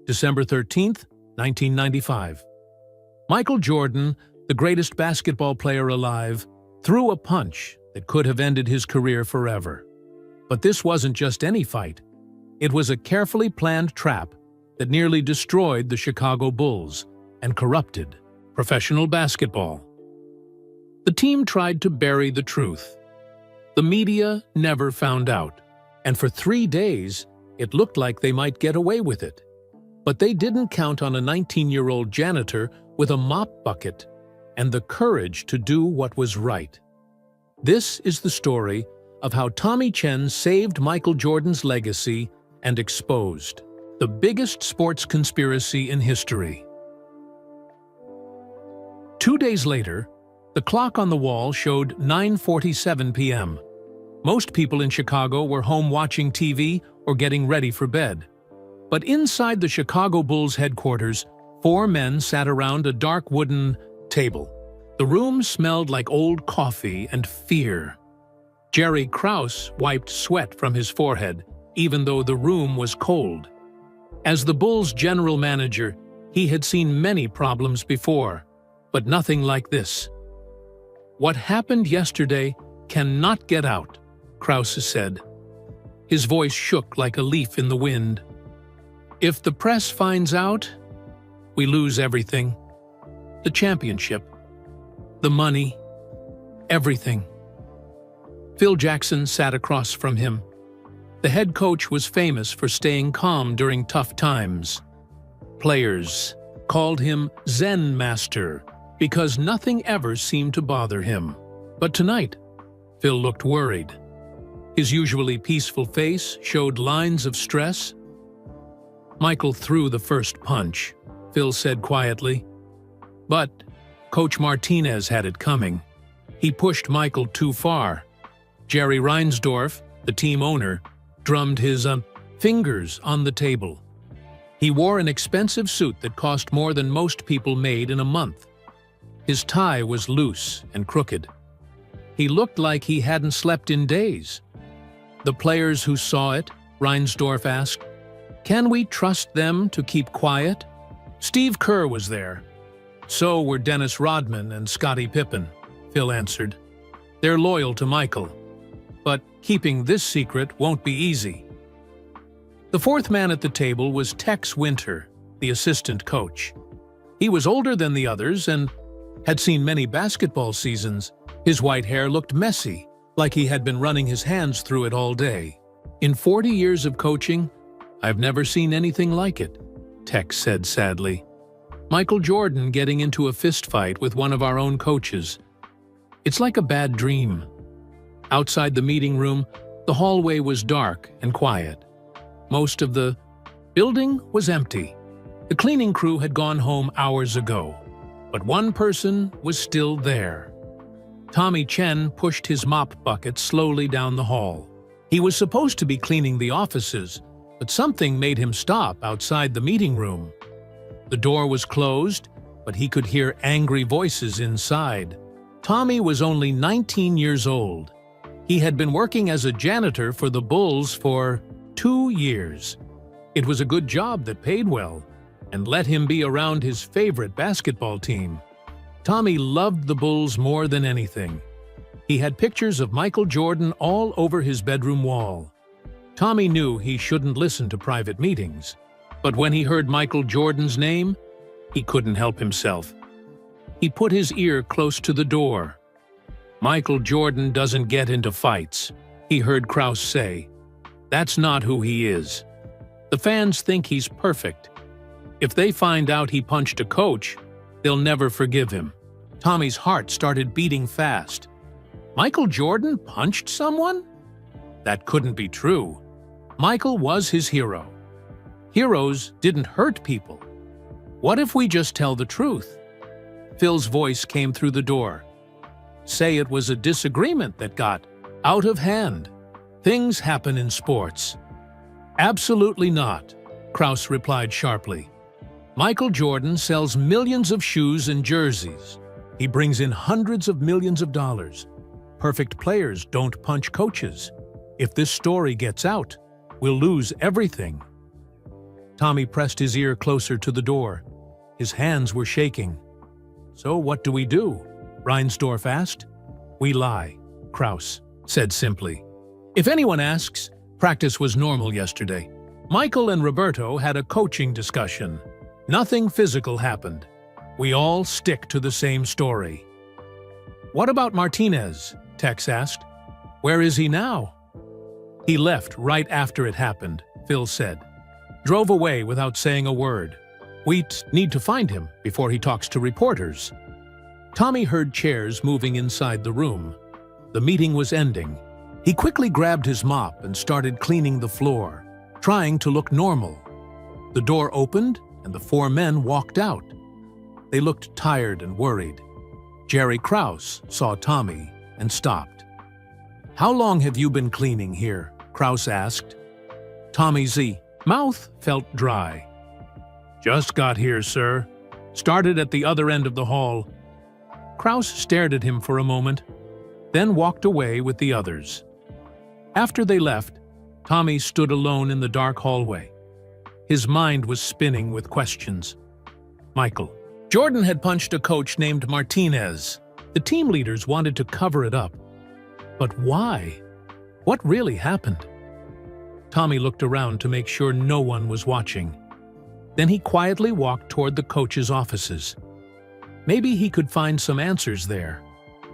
December 13th, 1995. Michael Jordan, the greatest basketball player alive, threw a punch that could have ended his career forever. But this wasn't just any fight. It was a carefully planned trap that nearly destroyed the Chicago Bulls and corrupted professional basketball. The team tried to bury the truth. The media never found out, and for 3 days, it looked like they might get away with it. But they didn't count on a 19-year-old janitor with a mop bucket and the courage to do what was right. This is the story of how Tommy Chen saved Michael Jordan's legacy and exposed the biggest sports conspiracy in history. 2 days later, the clock on the wall showed 9:47 p.m. Most people in Chicago were home watching TV or getting ready for bed. But inside the Chicago Bulls headquarters, 4 men sat around a dark wooden table. The room smelled like old coffee and fear. Jerry Krause wiped sweat from his forehead, even though the room was cold. As the Bulls' general manager, he had seen many problems before, but nothing like this. "What happened yesterday cannot get out," Krause said. His voice shook like a leaf in the wind. "If the press finds out, we lose everything. The championship, the money, everything." Phil Jackson sat across from him. The head coach was famous for staying calm during tough times. Players called him Zen Master because nothing ever seemed to bother him. But tonight, Phil looked worried. His usually peaceful face showed lines of stress. "Michael threw the first punch," Phil said quietly. But Coach Martinez had it coming. He pushed Michael too far. Jerry Reinsdorf, the team owner, drummed his fingers on the table. He wore an expensive suit that cost more than most people made in a month. His tie was loose and crooked. He looked like he hadn't slept in days. The players who saw it, Reinsdorf asked, "Can we trust them to keep quiet?" Steve Kerr was there. So were Dennis Rodman and Scottie Pippen, Phil answered. They're loyal to Michael. But keeping this secret won't be easy. The fourth man at the table was Tex Winter, the assistant coach. He was older than the others and had seen many basketball seasons. His white hair looked messy, like he had been running his hands through it all day. "In 40 years of coaching, I've never seen anything like it," Tex said sadly. "Michael Jordan getting into a fistfight with one of our own coaches. It's like a bad dream." Outside the meeting room, the hallway was dark and quiet. Most of the building was empty. The cleaning crew had gone home hours ago, but one person was still there. Tommy Chen pushed his mop bucket slowly down the hall. He was supposed to be cleaning the offices, but something made him stop outside the meeting room. The door was closed, but he could hear angry voices inside. Tommy was only 19 years old. He had been working as a janitor for the Bulls for 2 years. It was a good job that paid well and let him be around his favorite basketball team. Tommy loved the Bulls more than anything. He had pictures of Michael Jordan all over his bedroom wall. Tommy knew he shouldn't listen to private meetings, but when he heard Michael Jordan's name, he couldn't help himself. He put his ear close to the door. "Michael Jordan doesn't get into fights," he heard Krause say. "That's not who he is. The fans think he's perfect. If they find out he punched a coach, they'll never forgive him." Tommy's heart started beating fast. Michael Jordan punched someone? That couldn't be true. Michael was his hero. Heroes didn't hurt people. What if we just tell the truth? Phil's voice came through the door. "Say it was a disagreement that got out of hand. Things happen in sports." "Absolutely not," Krause replied sharply. "Michael Jordan sells millions of shoes and jerseys. He brings in hundreds of millions of dollars. Perfect players don't punch coaches. If this story gets out, we'll lose everything." Tommy pressed his ear closer to the door. His hands were shaking. "So what do we do?" Reinsdorf asked. "We lie," Kraus said simply. "If anyone asks, practice was normal yesterday." Michael and Roberto had a coaching discussion. Nothing physical happened. We all stick to the same story. "What about Martinez?" Tex asked. "Where is he now?" "He left right after it happened," Phil said. "Drove away without saying a word. We need to find him before he talks to reporters." Tommy heard chairs moving inside the room. The meeting was ending. He quickly grabbed his mop and started cleaning the floor, trying to look normal. The door opened and the four men walked out. They looked tired and worried. Jerry Kraus saw Tommy and stopped. "How long have you been cleaning here?" Kraus asked. Tommy's mouth felt dry. "Just got here, sir. Started at the other end of the hall." Kraus stared at him for a moment, then walked away with the others. After they left, Tommy stood alone in the dark hallway. His mind was spinning with questions. Michael. Jordan had punched a coach named Martinez. The team leaders wanted to cover it up. But why? What really happened? Tommy looked around to make sure no one was watching. Then he quietly walked toward the coach's offices. Maybe he could find some answers there.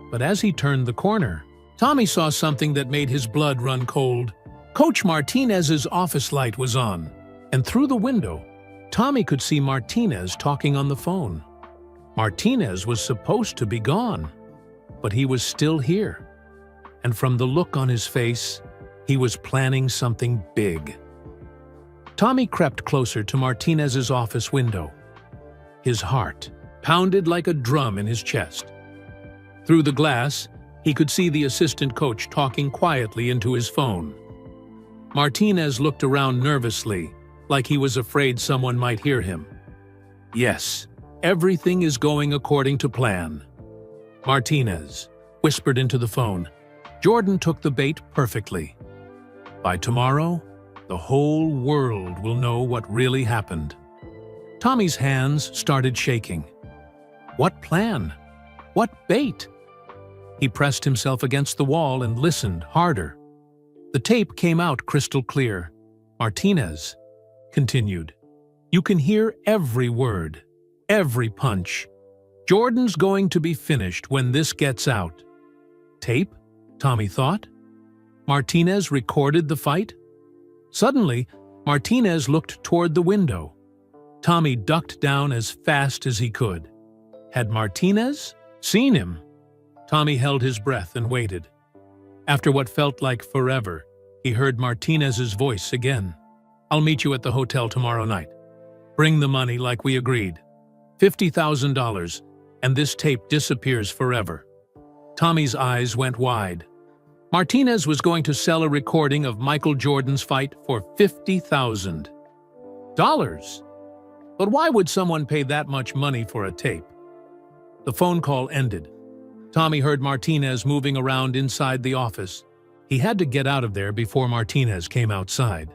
But as he turned the corner, Tommy saw something that made his blood run cold. Coach Martinez's office light was on, and through the window, Tommy could see Martinez talking on the phone. Martinez was supposed to be gone, but he was still here. And from the look on his face, he was planning something big. Tommy crept closer to Martinez's office window. His heart pounded like a drum in his chest. Through the glass, he could see the assistant coach talking quietly into his phone. Martinez looked around nervously, like he was afraid someone might hear him. "Yes, everything is going according to plan." Martinez whispered into the phone. Jordan took the bait perfectly. "By tomorrow, the whole world will know what really happened." Tommy's hands started shaking. What plan? What bait? He pressed himself against the wall and listened harder. The tape came out crystal clear. Martinez continued, "You can hear every word, every punch. Jordan's going to be finished when this gets out." Tape? Tommy thought. Martinez recorded the fight? Suddenly, Martinez looked toward the window. Tommy ducked down as fast as he could. Had Martinez seen him? Tommy held his breath and waited. After what felt like forever, he heard Martinez's voice again. "I'll meet you at the hotel tomorrow night. Bring the money like we agreed. $50,000, and this tape disappears forever." Tommy's eyes went wide. Martinez was going to sell a recording of Michael Jordan's fight for $50,000. But why would someone pay that much money for a tape? The phone call ended. Tommy heard Martinez moving around inside the office. He had to get out of there before Martinez came outside.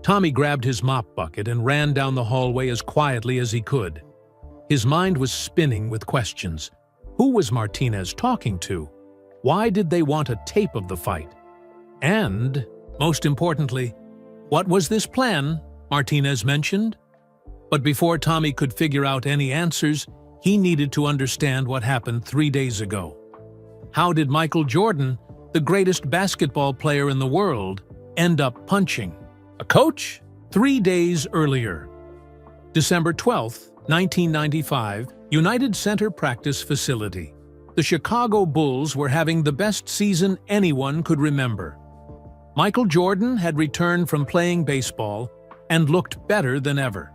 Tommy grabbed his mop bucket and ran down the hallway as quietly as he could. His mind was spinning with questions. Who was Martinez talking to? Why did they want a tape of the fight? And, most importantly, what was this plan Martinez mentioned? But before Tommy could figure out any answers, he needed to understand what happened 3 days ago. How did Michael Jordan, the greatest basketball player in the world, end up punching a coach 3 days earlier? December 12, 1995, United Center Practice Facility. The Chicago Bulls were having the best season anyone could remember. Michael Jordan had returned from playing baseball and looked better than ever.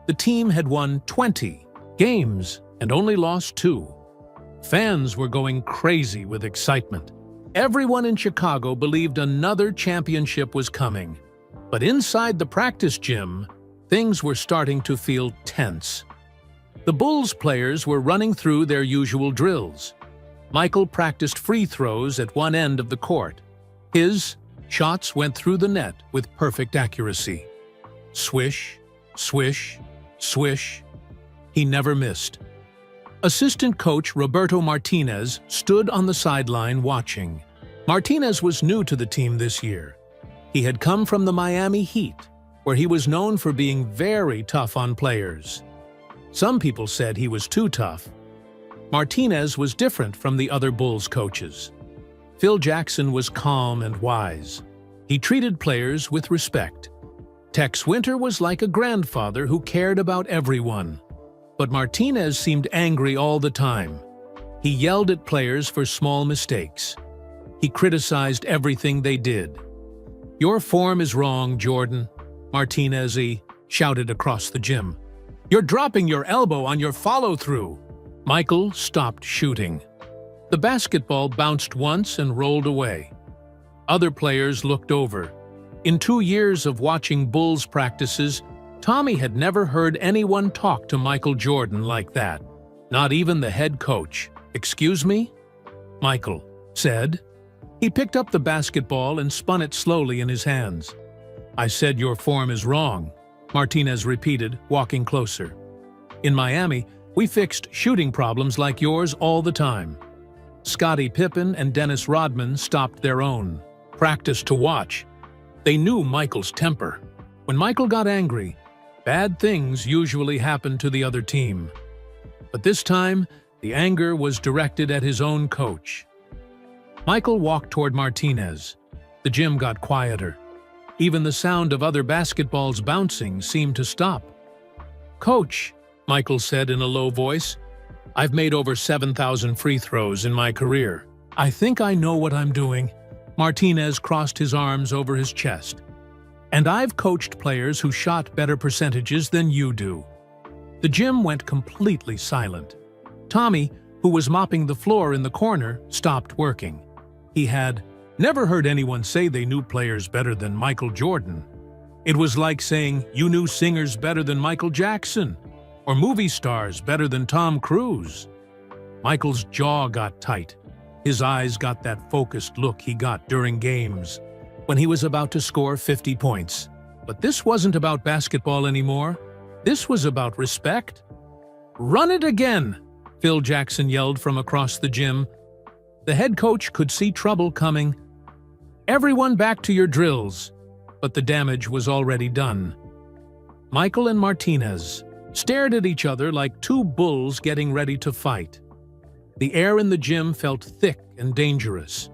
The team had won 20 games and only lost 2. Fans were going crazy with excitement. Everyone in Chicago believed another championship was coming. But inside the practice gym, things were starting to feel tense. The Bulls players were running through their usual drills. Michael practiced free throws at one end of the court. His shots went through the net with perfect accuracy. Swish, Swish, swish. He never missed. Assistant coach Roberto Martinez stood on the sideline watching. Martinez was new to the team this year. He had come from the Miami Heat, where he was known for being very tough on players. Some people said he was too tough. Martinez was different from the other Bulls coaches. Phil Jackson was calm and wise. He treated players with respect. Tex Winter was like a grandfather who cared about everyone. But Martinez seemed angry all the time. He yelled at players for small mistakes. He criticized everything they did. "Your form is wrong, Jordan," Martinez shouted across the gym. "You're dropping your elbow on your follow-through." Michael stopped shooting. The basketball bounced once and rolled away. Other players looked over. In 2 years of watching Bulls practices, Tommy had never heard anyone talk to Michael Jordan like that. Not even the head coach. "Excuse me?" Michael said. He picked up the basketball and spun it slowly in his hands. "I said your form is wrong," Martinez repeated, walking closer. "In Miami, we fixed shooting problems like yours all the time." Scottie Pippen and Dennis Rodman stopped their own. Practice to watch. They knew Michael's temper. When Michael got angry, bad things usually happened to the other team. But this time, the anger was directed at his own coach. Michael walked toward Martinez. The gym got quieter. Even the sound of other basketballs bouncing seemed to stop. "Coach," Michael said in a low voice, "I've made over 7,000 free throws in my career. I think I know what I'm doing." Martinez crossed his arms over his chest. "And I've coached players who shot better percentages than you do." The gym went completely silent. Tommy, who was mopping the floor in the corner, stopped working. He had never heard anyone say they knew players better than Michael Jordan. It was like saying you knew singers better than Michael Jackson, or movie stars better than Tom Cruise. Michael's jaw got tight. His eyes got that focused look he got during games, when he was about to score 50 points. But this wasn't about basketball anymore. This was about respect. "Run it again!" Phil Jackson yelled from across the gym. The head coach could see trouble coming. "Everyone back to your drills." But the damage was already done. Michael and Martinez stared at each other like two bulls getting ready to fight. The air in the gym felt thick and dangerous.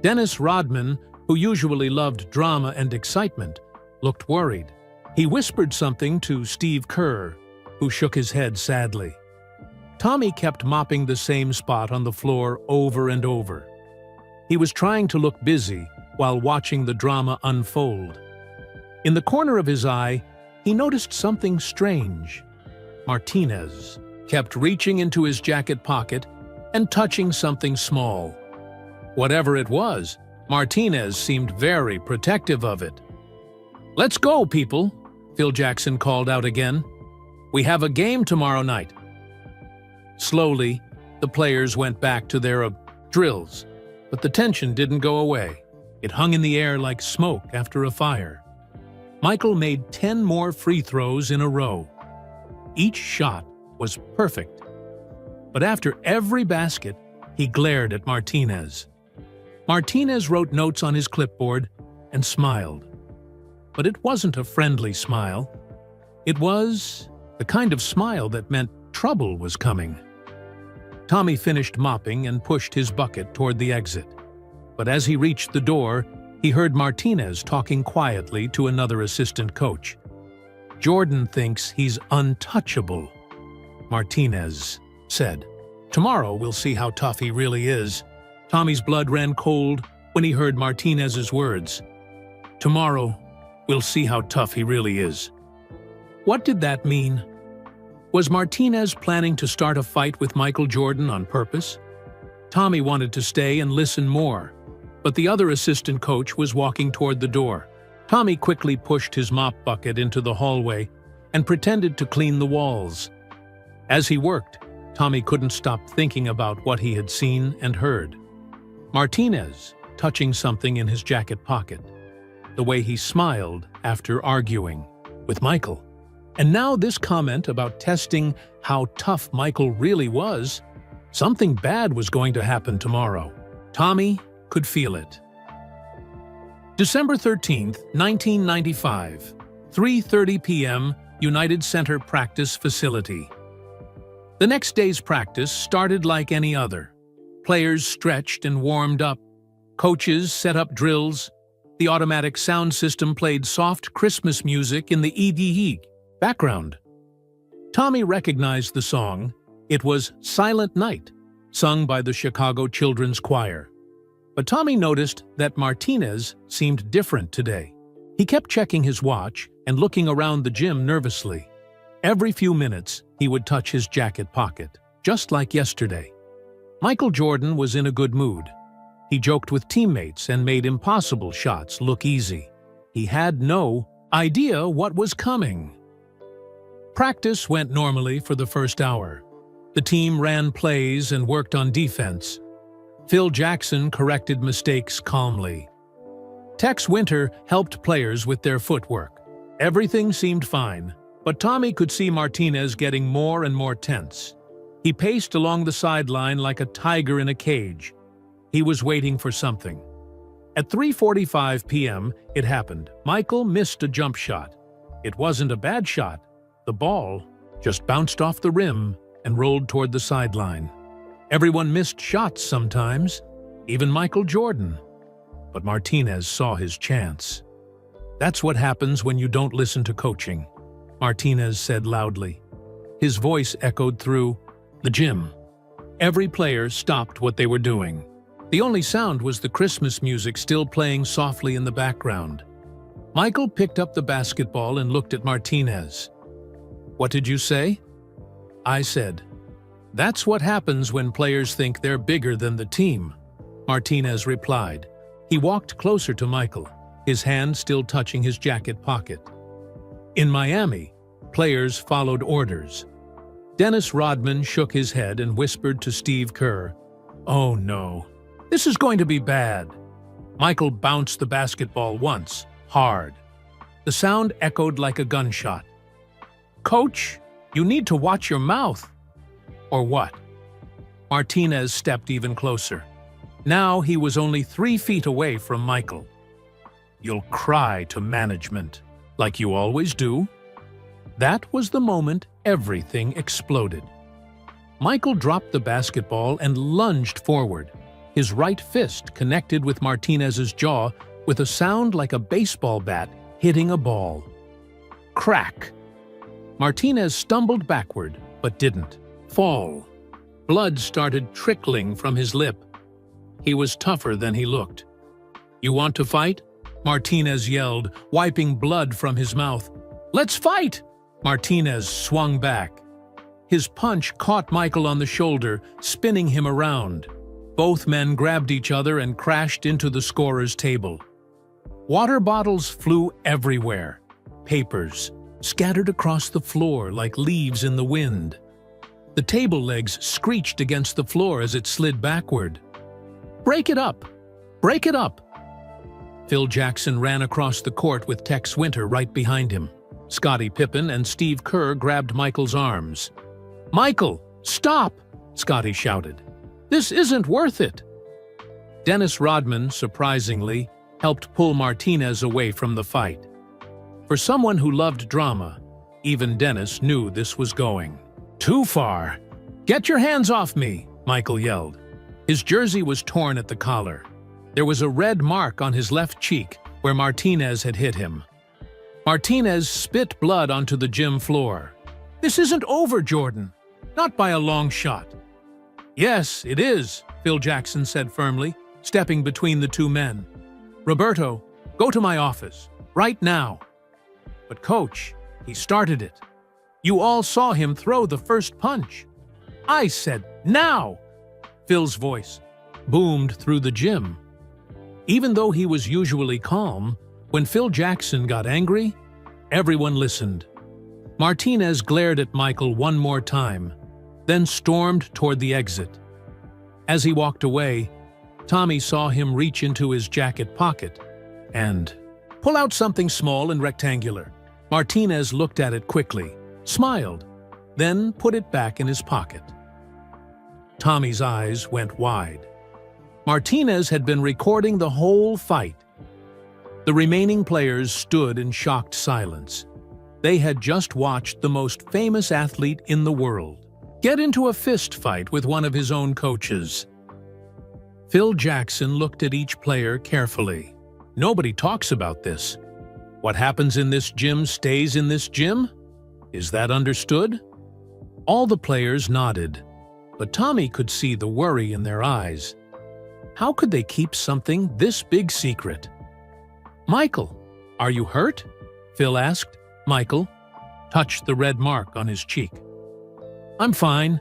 Dennis Rodman, who usually loved drama and excitement, looked worried. He whispered something to Steve Kerr, who shook his head sadly. Tommy kept mopping the same spot on the floor over and over. He was trying to look busy while watching the drama unfold. In the corner of his eye, he noticed something strange. Martinez kept reaching into his jacket pocket and touching something small. Whatever it was, Martinez seemed very protective of it. "Let's go, people," Phil Jackson called out again. "We have a game tomorrow night." Slowly, the players went back to their drills, but the tension didn't go away. It hung in the air like smoke after a fire. Michael made 10 more free throws in a row. Each shot was perfect. But after every basket, he glared at Martinez. Martinez wrote notes on his clipboard and smiled. But it wasn't a friendly smile. It was the kind of smile that meant trouble was coming. Tommy finished mopping and pushed his bucket toward the exit. But as he reached the door, he heard Martinez talking quietly to another assistant coach. "Jordan thinks he's untouchable," Martinez said. "Tomorrow we'll see how tough he really is." Tommy's blood ran cold when he heard Martinez's words. "Tomorrow we'll see how tough he really is." What did that mean? Was Martinez planning to start a fight with Michael Jordan on purpose? Tommy wanted to stay and listen more, but the other assistant coach was walking toward the door. Tommy quickly pushed his mop bucket into the hallway and pretended to clean the walls. As he worked, Tommy couldn't stop thinking about what he had seen and heard. Martinez touching something in his jacket pocket. The way he smiled after arguing with Michael. And now this comment about testing how tough Michael really was. Something bad was going to happen tomorrow. Tommy could feel it. December 13th, 1995, 3:30 p.m., United Center Practice Facility. The next day's practice started like any other. Players stretched and warmed up. Coaches set up drills. The automatic sound system played soft Christmas music in the EDE background. Tommy recognized the song. It was Silent Night, sung by the Chicago Children's Choir. But Tommy noticed that Martinez seemed different today. He kept checking his watch and looking around the gym nervously. Every few minutes, he would touch his jacket pocket, just like yesterday. Michael Jordan was in a good mood. He joked with teammates and made impossible shots look easy. He had no idea what was coming. Practice went normally for the first hour. The team ran plays and worked on defense. Phil Jackson corrected mistakes calmly. Tex Winter helped players with their footwork. Everything seemed fine, but Tommy could see Martinez getting more and more tense. He paced along the sideline like a tiger in a cage. He was waiting for something. At 3:45 p.m., it happened. Michael missed a jump shot. It wasn't a bad shot. The ball just bounced off the rim and rolled toward the sideline. Everyone missed shots sometimes, even Michael Jordan. But Martinez saw his chance. "That's what happens when you don't listen to coaching," Martinez said loudly. His voice echoed through the gym. Every player stopped what they were doing. The only sound was the Christmas music still playing softly in the background. Michael picked up the basketball and looked at Martinez. "What did you say?" "I said, that's what happens when players think they're bigger than the team," Martinez replied. He walked closer to Michael, his hand still touching his jacket pocket. In Miami, players followed orders. Dennis Rodman shook his head and whispered to Steve Kerr, "Oh no, this is going to be bad." Michael bounced the basketball once, hard. The sound echoed like a gunshot. "Coach, you need to watch your mouth." "Or what?" Martinez stepped even closer. Now he was only 3 feet away from Michael. "You'll cry to management, like you always do." That was the moment everything exploded. Michael dropped the basketball and lunged forward. His right fist connected with Martinez's jaw with a sound like a baseball bat hitting a ball. Crack! Martinez stumbled backward, but didn't fall. Blood started trickling from his lip. He was tougher than he looked. "You want to fight?" Martinez yelled, wiping blood from his mouth. "Let's fight!" Martinez swung back. His punch caught Michael on the shoulder, spinning him around. Both men grabbed each other and crashed into the scorer's table. Water bottles flew everywhere. Papers scattered across the floor like leaves in the wind. The table legs screeched against the floor as it slid backward. "Break it up! Break it up!" Phil Jackson ran across the court with Tex Winter right behind him. Scottie Pippen and Steve Kerr grabbed Michael's arms. "Michael, stop!" Scottie shouted. "This isn't worth it!" Dennis Rodman, surprisingly, helped pull Martinez away from the fight. For someone who loved drama, even Dennis knew this was going too far. "Get your hands off me!" Michael yelled. His jersey was torn at the collar. There was a red mark on his left cheek where Martinez had hit him. Martinez spit blood onto the gym floor. "This isn't over, Jordan. Not by a long shot." "Yes, it is," Phil Jackson said firmly, stepping between the two men. "Roberto, go to my office, right now." "But coach, he started it. You all saw him throw the first punch." "I said now!" Phil's voice boomed through the gym. Even though he was usually calm, when Phil Jackson got angry, everyone listened. Martinez glared at Michael one more time, then stormed toward the exit. As he walked away, Tommy saw him reach into his jacket pocket and pull out something small and rectangular. Martinez looked at it quickly, smiled, then put it back in his pocket. Tommy's eyes went wide. Martinez had been recording the whole fight. The remaining players stood in shocked silence. They had just watched the most famous athlete in the world get into a fist fight with one of his own coaches. Phil Jackson looked at each player carefully. Nobody talks about this. What happens in this gym stays in this gym? Is that understood? All the players nodded, but Tommy could see the worry in their eyes. How could they keep something this big secret? "Michael, are you hurt?" Phil asked. Michael touched the red mark on his cheek. "I'm fine,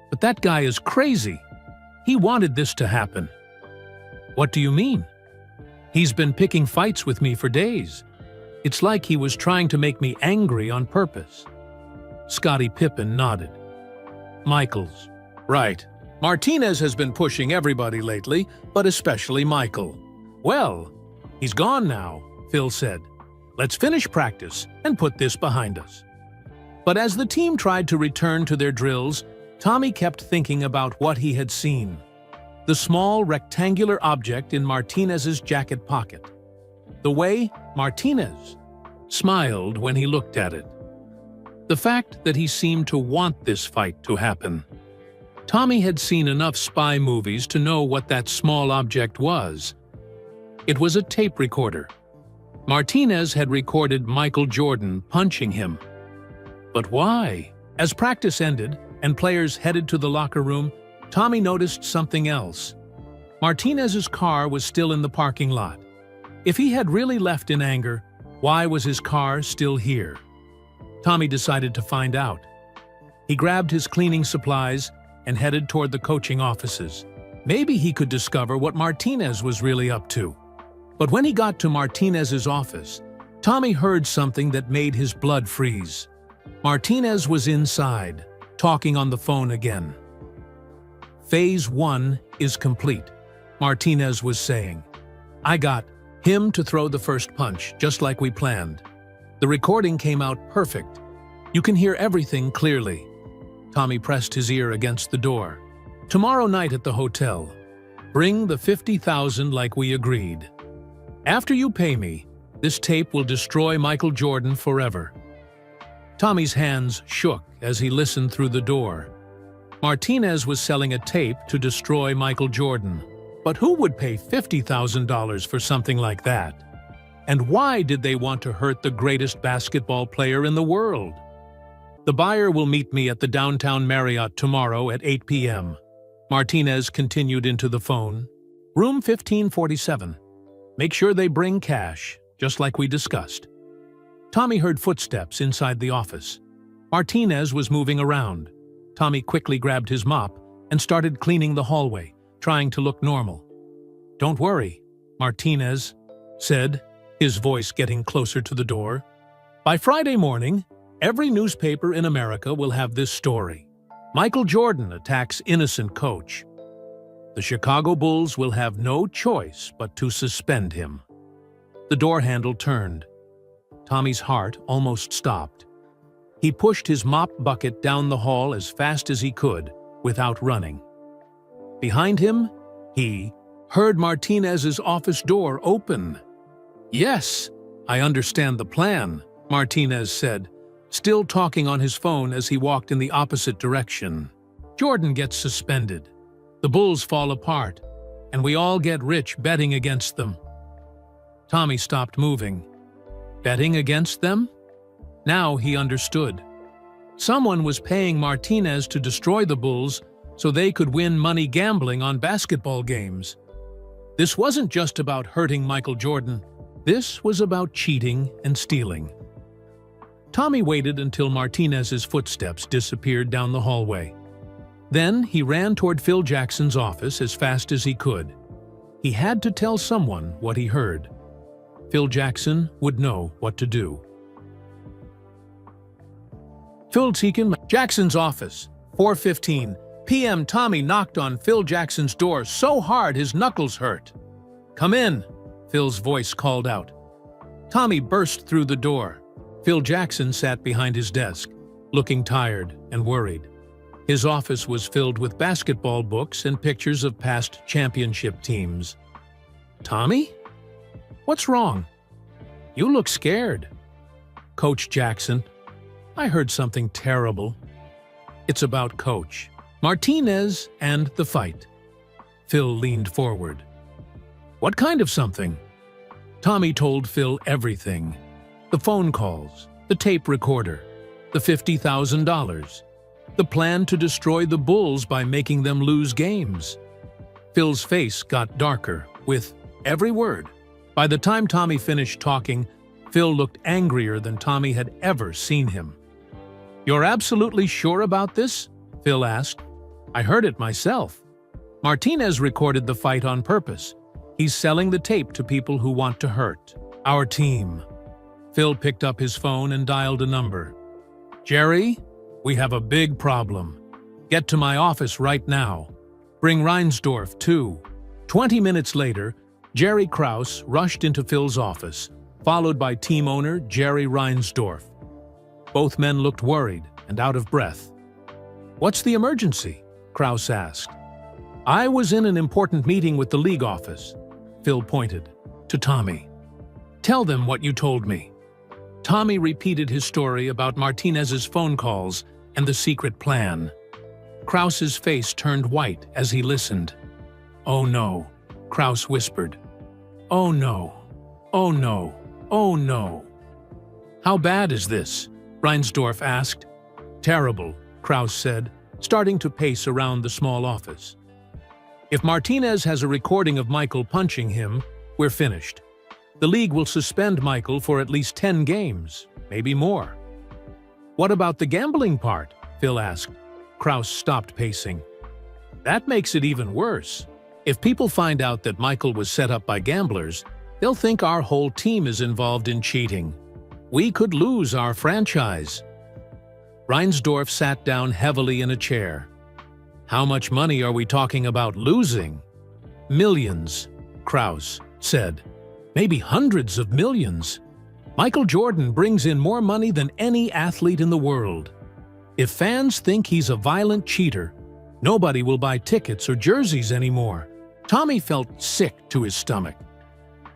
but that guy is crazy. He wanted this to happen." "What do you mean?" "He's been picking fights with me for days. It's like he was trying to make me angry on purpose." Scottie Pippen nodded. "Michael's right. Martinez has been pushing everybody lately, but especially Michael." "Well, he's gone now," Phil said. "Let's finish practice and put this behind us." But as the team tried to return to their drills, Tommy kept thinking about what he had seen. The small rectangular object in Martinez's jacket pocket. The way Martinez smiled when he looked at it. The fact that he seemed to want this fight to happen. Tommy had seen enough spy movies to know what that small object was. It was a tape recorder. Martinez had recorded Michael Jordan punching him. But why? As practice ended and players headed to the locker room, Tommy noticed something else. Martinez's car was still in the parking lot. If he had really left in anger, why was his car still here? Tommy decided to find out. He grabbed his cleaning supplies and headed toward the coaching offices. Maybe he could discover what Martinez was really up to. But when he got to Martinez's office, Tommy heard something that made his blood freeze. Martinez was inside, talking on the phone again. "Phase 1 is complete," Martinez was saying. "I got him to throw the first punch, just like we planned. The recording came out perfect. You can hear everything clearly." Tommy pressed his ear against the door. "Tomorrow night at the hotel. Bring the $50,000 like we agreed. After you pay me, this tape will destroy Michael Jordan forever." Tommy's hands shook as he listened through the door. Martinez was selling a tape to destroy Michael Jordan. But who would pay $50,000 for something like that? And why did they want to hurt the greatest basketball player in the world? "The buyer will meet me at the downtown Marriott tomorrow at 8 p.m. Martinez continued into the phone. "Room 1547. Make sure they bring cash, just like we discussed." Tommy heard footsteps inside the office. Martinez was moving around. Tommy quickly grabbed his mop and started cleaning the hallway, trying to look normal. "Don't worry," Martinez said, his voice getting closer to the door. "By Friday morning, every newspaper in America will have this story. Michael Jordan attacks innocent coach. The Chicago Bulls will have no choice but to suspend him." The door handle turned. Tommy's heart almost stopped. He pushed his mop bucket down the hall as fast as he could, without running. Behind him, he heard Martinez's office door open. "Yes, I understand the plan," Martinez said, still talking on his phone as he walked in the opposite direction. "Jordan gets suspended. The Bulls fall apart, and we all get rich betting against them." Tommy stopped moving. Betting against them? Now he understood. Someone was paying Martinez to destroy the Bulls so they could win money gambling on basketball games. This wasn't just about hurting Michael Jordan. This was about cheating and stealing. Tommy waited until Martinez's footsteps disappeared down the hallway. Then he ran toward Phil Jackson's office as fast as he could. He had to tell someone what he heard. Phil Jackson would know what to do. Phil Jackson's office, 4:15 p.m. Tommy knocked on Phil Jackson's door so hard his knuckles hurt. "Come in," Phil's voice called out. Tommy burst through the door. Phil Jackson sat behind his desk, looking tired and worried. His office was filled with basketball books and pictures of past championship teams. "Tommy? What's wrong? You look scared." "Coach Jackson, I heard something terrible. It's about Coach Martinez and the fight." Phil leaned forward. "What kind of something?" Tommy told Phil everything. The phone calls, the tape recorder, the $50,000, the plan to destroy the Bulls by making them lose games. Phil's face got darker with every word. By the time Tommy finished talking, Phil looked angrier than Tommy had ever seen him. "You're absolutely sure about this?" Phil asked. "I heard it myself. Martinez recorded the fight on purpose. He's selling the tape to people who want to hurt our team." Phil picked up his phone and dialed a number. "Jerry, we have a big problem. Get to my office right now. Bring Reinsdorf, too." 20 minutes later, Jerry Krause rushed into Phil's office, followed by team owner Jerry Reinsdorf. Both men looked worried and out of breath. "What's the emergency?" Krause asked. "I was in an important meeting with the league office," Phil pointed to Tommy. "Tell them what you told me." Tommy repeated his story about Martinez's phone calls and the secret plan. Krause's face turned white as he listened. "Oh no," Krause whispered. "Oh no, oh no, oh no." "How bad is this?" Reinsdorf asked. "Terrible," Krause said, starting to pace around the small office. "If Martinez has a recording of Michael punching him, we're finished. The league will suspend Michael for at least 10 games, maybe more." "What about the gambling part?" Phil asked. Krause stopped pacing. "That makes it even worse. If people find out that Michael was set up by gamblers, they'll think our whole team is involved in cheating. We could lose our franchise." Reinsdorf sat down heavily in a chair. "How much money are we talking about losing?" "Millions," Krause said. "Maybe hundreds of millions. Michael Jordan brings in more money than any athlete in the world. If fans think he's a violent cheater, nobody will buy tickets or jerseys anymore." Tommy felt sick to his stomach.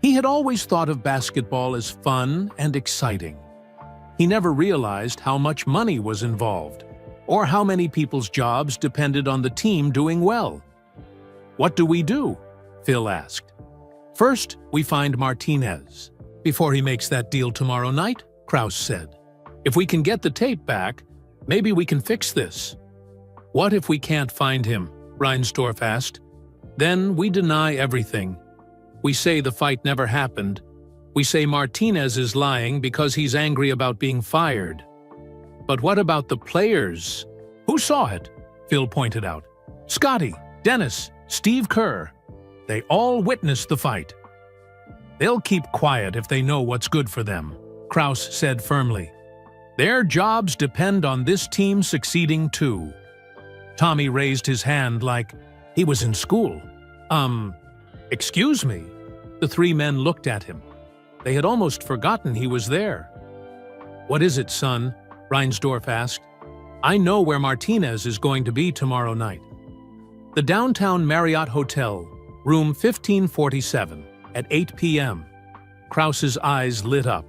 He had always thought of basketball as fun and exciting. He never realized how much money was involved, or how many people's jobs depended on the team doing well. "What do we do?" Phil asked. "First, we find Martinez before he makes that deal tomorrow night," Krause said. "If we can get the tape back, maybe we can fix this." "What if we can't find him?" Reinsdorf asked. "Then we deny everything. We say the fight never happened. We say Martinez is lying because he's angry about being fired." "But what about the players?" "Who saw it?" Phil pointed out. "Scotty, Dennis, Steve Kerr. They all witnessed the fight." "They'll keep quiet if they know what's good for them," Krause said firmly. "Their jobs depend on this team succeeding too." Tommy raised his hand like he was in school. Excuse me." The three men looked at him. They had almost forgotten he was there. "What is it, son?" Reinsdorf asked. "I know where Martinez is going to be tomorrow night. The downtown Marriott Hotel, room 1547, at 8 p.m. Krause's eyes lit up.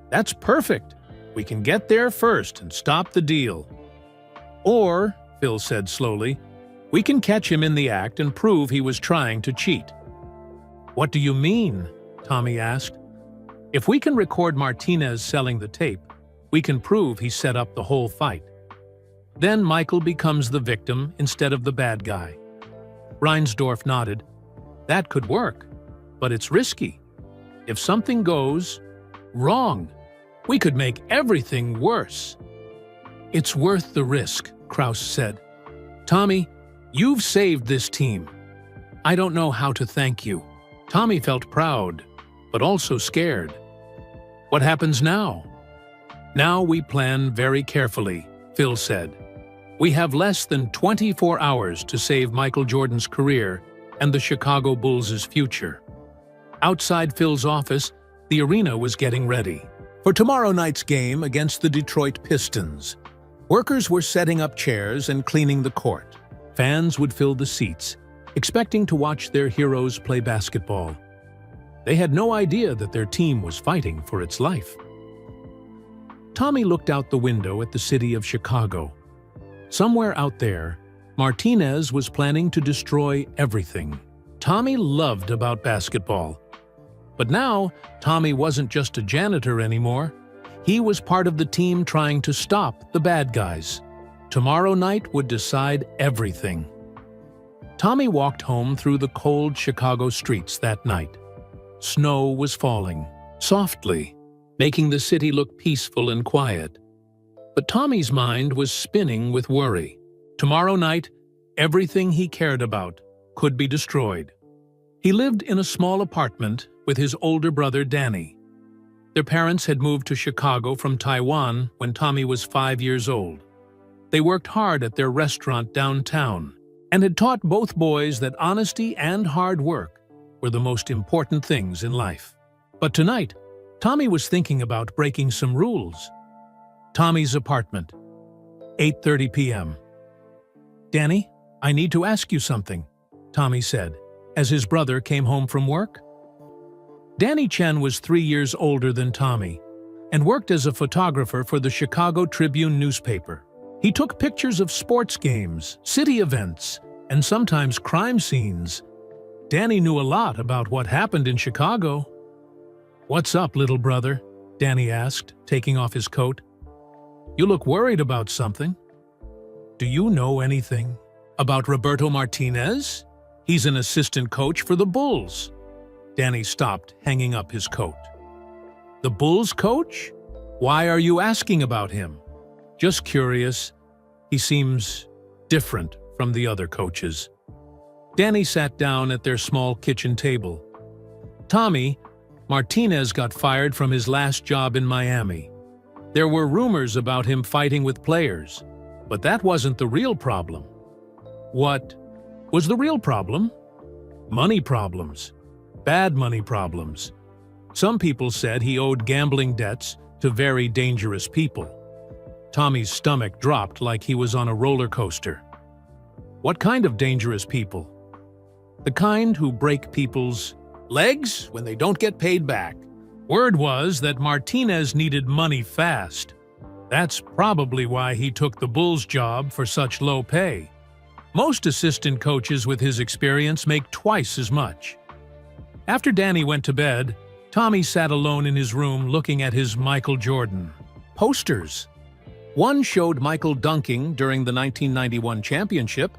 "That's perfect. We can get there first and stop the deal." "Or," Phil said slowly, "we can catch him in the act and prove he was trying to cheat." "What do you mean?" Tommy asked. "If we can record Martinez selling the tape, we can prove he set up the whole fight. Then Michael becomes the victim instead of the bad guy." Reinsdorf nodded. "That could work, but it's risky. If something goes wrong, we could make everything worse." "It's worth the risk," Krause said. "Tommy, you've saved this team. I don't know how to thank you." Tommy felt proud, but also scared. "What happens now?" "Now we plan very carefully," Phil said. "We have less than 24 hours to save Michael Jordan's career and the Chicago Bulls' future." Outside Phil's office, the arena was getting ready. For tomorrow night's game against the Detroit Pistons, workers were setting up chairs and cleaning the court. Fans would fill the seats, expecting to watch their heroes play basketball. They had no idea that their team was fighting for its life. Tommy looked out the window at the city of Chicago. Somewhere out there, Martinez was planning to destroy everything Tommy loved about basketball. But now, Tommy wasn't just a janitor anymore. He was part of the team trying to stop the bad guys. Tomorrow night would decide everything. Tommy walked home through the cold Chicago streets that night. Snow was falling, softly, making the city look peaceful and quiet. But Tommy's mind was spinning with worry. Tomorrow night, everything he cared about could be destroyed. He lived in a small apartment with his older brother Danny. Their parents had moved to Chicago from Taiwan when Tommy was 5 years old. They worked hard at their restaurant downtown and had taught both boys that honesty and hard work were the most important things in life. But tonight, Tommy was thinking about breaking some rules. Tommy's apartment, 8:30 p.m. "Danny, I need to ask you something," Tommy said, as his brother came home from work. Danny Chen was 3 years older than Tommy and worked as a photographer for the Chicago Tribune newspaper. He took pictures of sports games, city events, and sometimes crime scenes. Danny knew a lot about what happened in Chicago. "What's up, little brother?" Danny asked, taking off his coat. "You look worried about something. Do you know anything about Roberto Martinez? He's an assistant coach for the Bulls." Danny stopped, hanging up his coat. "The Bulls coach? Why are you asking about him?" "Just curious. He seems different from the other coaches." Danny sat down at their small kitchen table. "Tommy, Martinez got fired from his last job in Miami. There were rumors about him fighting with players, but that wasn't the real problem." "What was the real problem?" "Money problems. Bad money problems. Some people said he owed gambling debts to very dangerous people." Tommy's stomach dropped like he was on a roller coaster. "What kind of dangerous people?" "The kind who break people's legs when they don't get paid back." Word was that Martinez needed money fast. That's probably why he took the Bulls job for such low pay. Most assistant coaches with his experience make twice as much. After Danny went to bed, Tommy sat alone in his room looking at his Michael Jordan posters. One showed Michael dunking during the 1991 championship.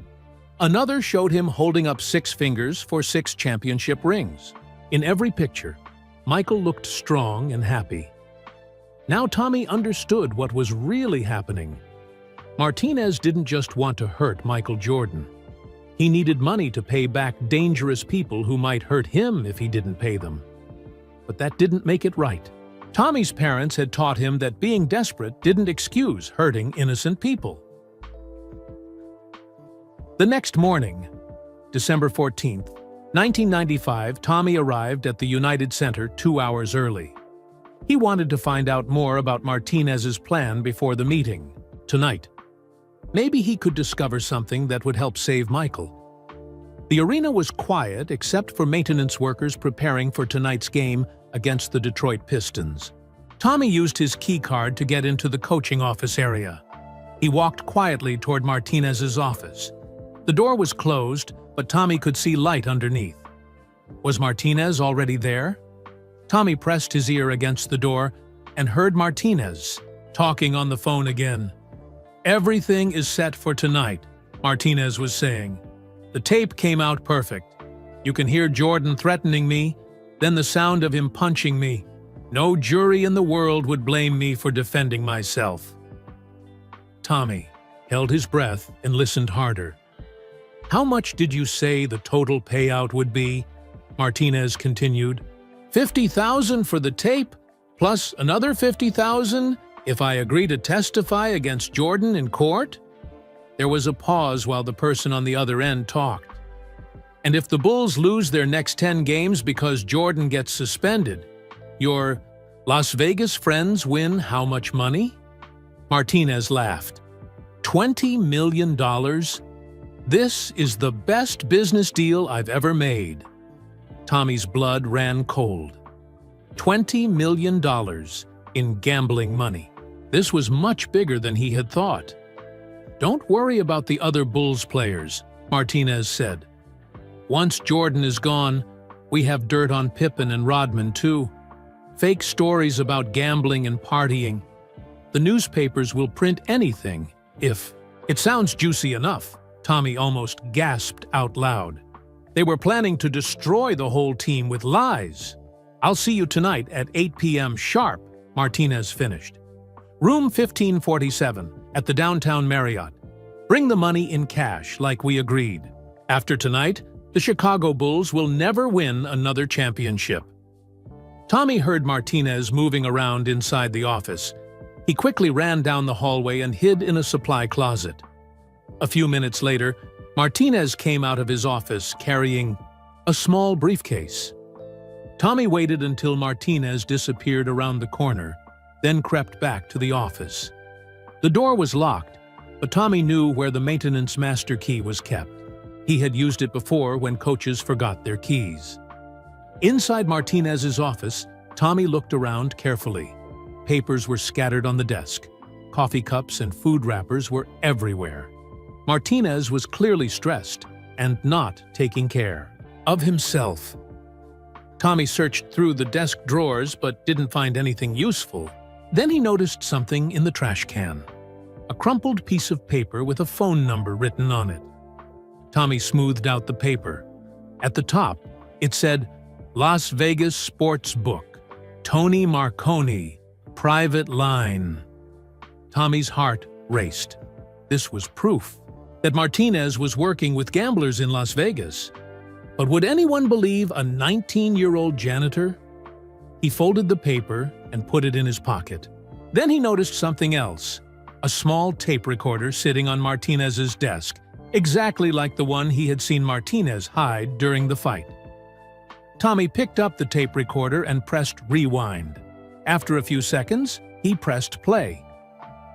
Another showed him holding up 6 fingers for 6 championship rings. In every picture, Michael looked strong and happy. Now Tommy understood what was really happening. Martinez didn't just want to hurt Michael Jordan. He needed money to pay back dangerous people who might hurt him if he didn't pay them. But that didn't make it right. Tommy's parents had taught him that being desperate didn't excuse hurting innocent people. The next morning, December 14th, 1995, Tommy arrived at the United Center 2 hours early. He wanted to find out more about Martinez's plan before the meeting, tonight. Maybe he could discover something that would help save Michael. The arena was quiet except for maintenance workers preparing for tonight's game against the Detroit Pistons. Tommy used his key card to get into the coaching office area. He walked quietly toward Martinez's office. The door was closed, but Tommy could see light underneath. Was Martinez already there? Tommy pressed his ear against the door and heard Martinez talking on the phone again. "Everything is set for tonight," Martinez was saying. "The tape came out perfect. You can hear Jordan threatening me, then the sound of him punching me. No jury in the world would blame me for defending myself." Tommy held his breath and listened harder. "How much did you say the total payout would be?" Martinez continued. "50,000 for the tape, plus another 50,000 if I agree to testify against Jordan in court?" There was a pause while the person on the other end talked. "And if the Bulls lose their next 10 games because Jordan gets suspended, you're Las Vegas friends win how much money? Martinez laughed. $20 million? This is the best business deal I've ever made. Tommy's blood ran cold. $20 million in gambling money. This was much bigger than he had thought. Don't worry about the other Bulls players, Martinez said. Once Jordan is gone, we have dirt on Pippen and Rodman too. Fake stories about gambling and partying. The newspapers will print anything if... It sounds juicy enough, Tommy almost gasped out loud. They were planning to destroy the whole team with lies. I'll see you tonight at 8 p.m. sharp, Martinez finished. Room 1547 at the downtown Marriott. Bring the money in cash like we agreed. After tonight, the Chicago Bulls will never win another championship. Tommy heard Martinez moving around inside the office. He quickly ran down the hallway and hid in a supply closet. A few minutes later, Martinez came out of his office carrying a small briefcase. Tommy waited until Martinez disappeared around the corner, then crept back to the office. The door was locked, but Tommy knew where the maintenance master key was kept. He had used it before when coaches forgot their keys. Inside Martinez's office, Tommy looked around carefully. Papers were scattered on the desk. Coffee cups and food wrappers were everywhere. Martinez was clearly stressed and not taking care of himself. Tommy searched through the desk drawers but didn't find anything useful. Then he noticed something in the trash can. A crumpled piece of paper with a phone number written on it. Tommy smoothed out the paper. At the top, it said, Las Vegas Sports Book, Tony Marconi, Private Line. Tommy's heart raced. This was proof that Martinez was working with gamblers in Las Vegas. But would anyone believe a 19-year-old janitor? He folded the paper and put it in his pocket. Then he noticed something else, a small tape recorder sitting on Martinez's desk, exactly like the one he had seen Martinez hide during the fight. Tommy picked up the tape recorder and pressed rewind. After a few seconds, he pressed play.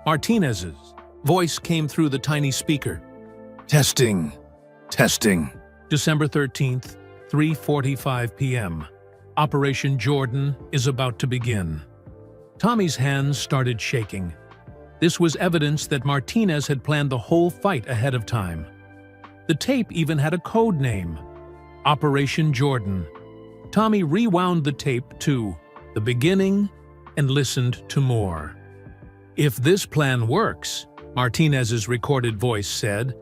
Martinez's voice came through the tiny speaker. Testing. December 13th, 3:45 p.m. Operation Jordan is about to begin. Tommy's hands started shaking. This was evidence that Martinez had planned the whole fight ahead of time. The tape even had a code name, Operation Jordan. Tommy rewound the tape to the beginning and listened to more. If this plan works, Martinez's recorded voice said,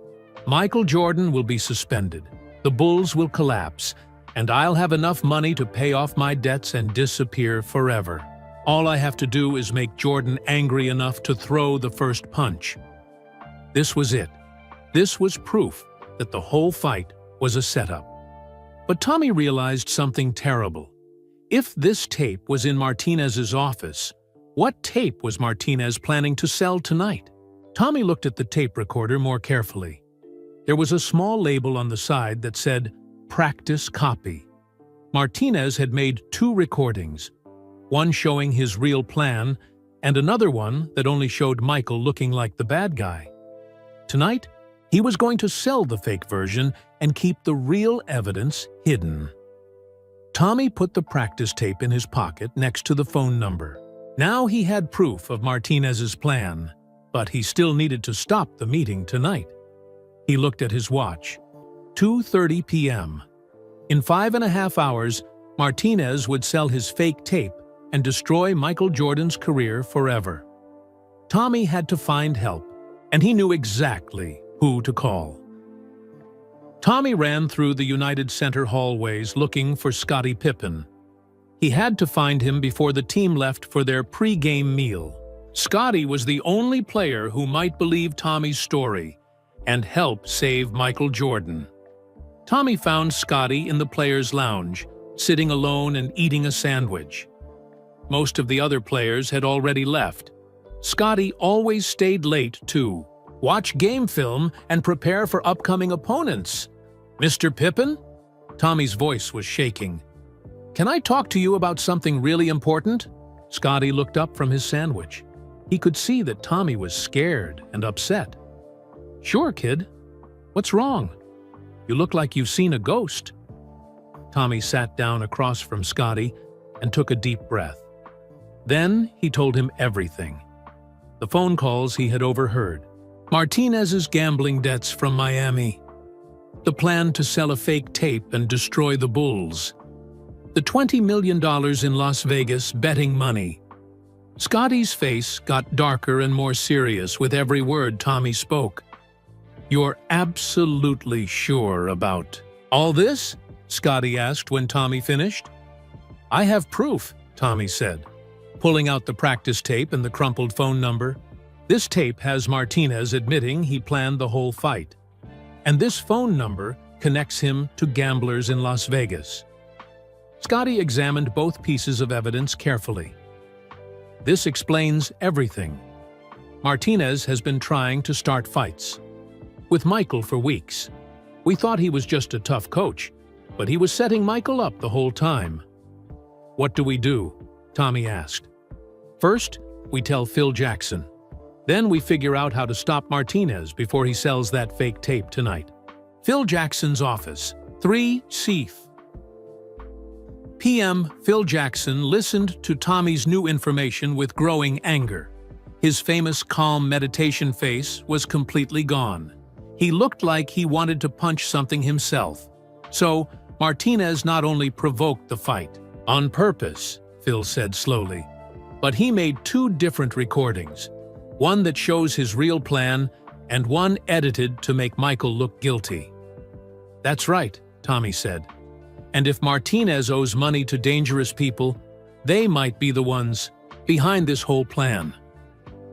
Michael Jordan will be suspended, the Bulls will collapse, and I'll have enough money to pay off my debts and disappear forever. All I have to do is make Jordan angry enough to throw the first punch. This was it. This was proof that the whole fight was a setup. But Tommy realized something terrible. If this tape was in Martinez's office, what tape was Martinez planning to sell tonight? Tommy looked at the tape recorder more carefully. There was a small label on the side that said, Practice Copy. Martinez had made 2 recordings, one showing his real plan and another one that only showed Michael looking like the bad guy. Tonight, he was going to sell the fake version and keep the real evidence hidden. Tommy put the practice tape in his pocket next to the phone number. Now he had proof of Martinez's plan, but he still needed to stop the meeting tonight. He looked at his watch. 2:30 p.m. In 5.5 hours, Martinez would sell his fake tape and destroy Michael Jordan's career forever. Tommy had to find help, and he knew exactly who to call. Tommy ran through the United Center hallways looking for Scottie Pippen. He had to find him before the team left for their pre-game meal. Scottie was the only player who might believe Tommy's story and help save Michael Jordan. Tommy found Scottie in the players' lounge, sitting alone and eating a sandwich. Most of the other players had already left. Scottie always stayed late, too. Watch game film and prepare for upcoming opponents. Mr. Pippen? Tommy's voice was shaking. Can I talk to you about something really important? Scotty looked up from his sandwich. He could see that Tommy was scared and upset. "Sure, kid. What's wrong? You look like you've seen a ghost." Tommy sat down across from Scotty and took a deep breath. Then he told him everything. The phone calls he had overheard, Martinez's gambling debts from Miami, the plan to sell a fake tape and destroy the Bulls, the $20 million in Las Vegas betting money. Scotty's face got darker and more serious with every word Tommy spoke. "You're absolutely sure about all this?" Scotty asked when Tommy finished. "I have proof," Tommy said, pulling out the practice tape and the crumpled phone number. "This tape has Martinez admitting he planned the whole fight. And this phone number connects him to gamblers in Las Vegas." Scotty examined both pieces of evidence carefully. "This explains everything. Martinez has been trying to start fights with Michael for weeks. We thought he was just a tough coach, but he was setting Michael up the whole time." "What do we do?" Tommy asked. "First, we tell Phil Jackson. Then we figure out how to stop Martinez before he sells that fake tape tonight." Phil Jackson's office, 3 Seath p.m. Phil Jackson listened to Tommy's new information with growing anger. His famous calm meditation face was completely gone. He looked like he wanted to punch something himself. So, Martinez not only provoked the fight, on purpose, Phil said slowly, but he made 2 different recordings, one that shows his real plan and one edited to make Michael look guilty. "That's right," Tommy said. "And if Martinez owes money to dangerous people, they might be the ones behind this whole plan.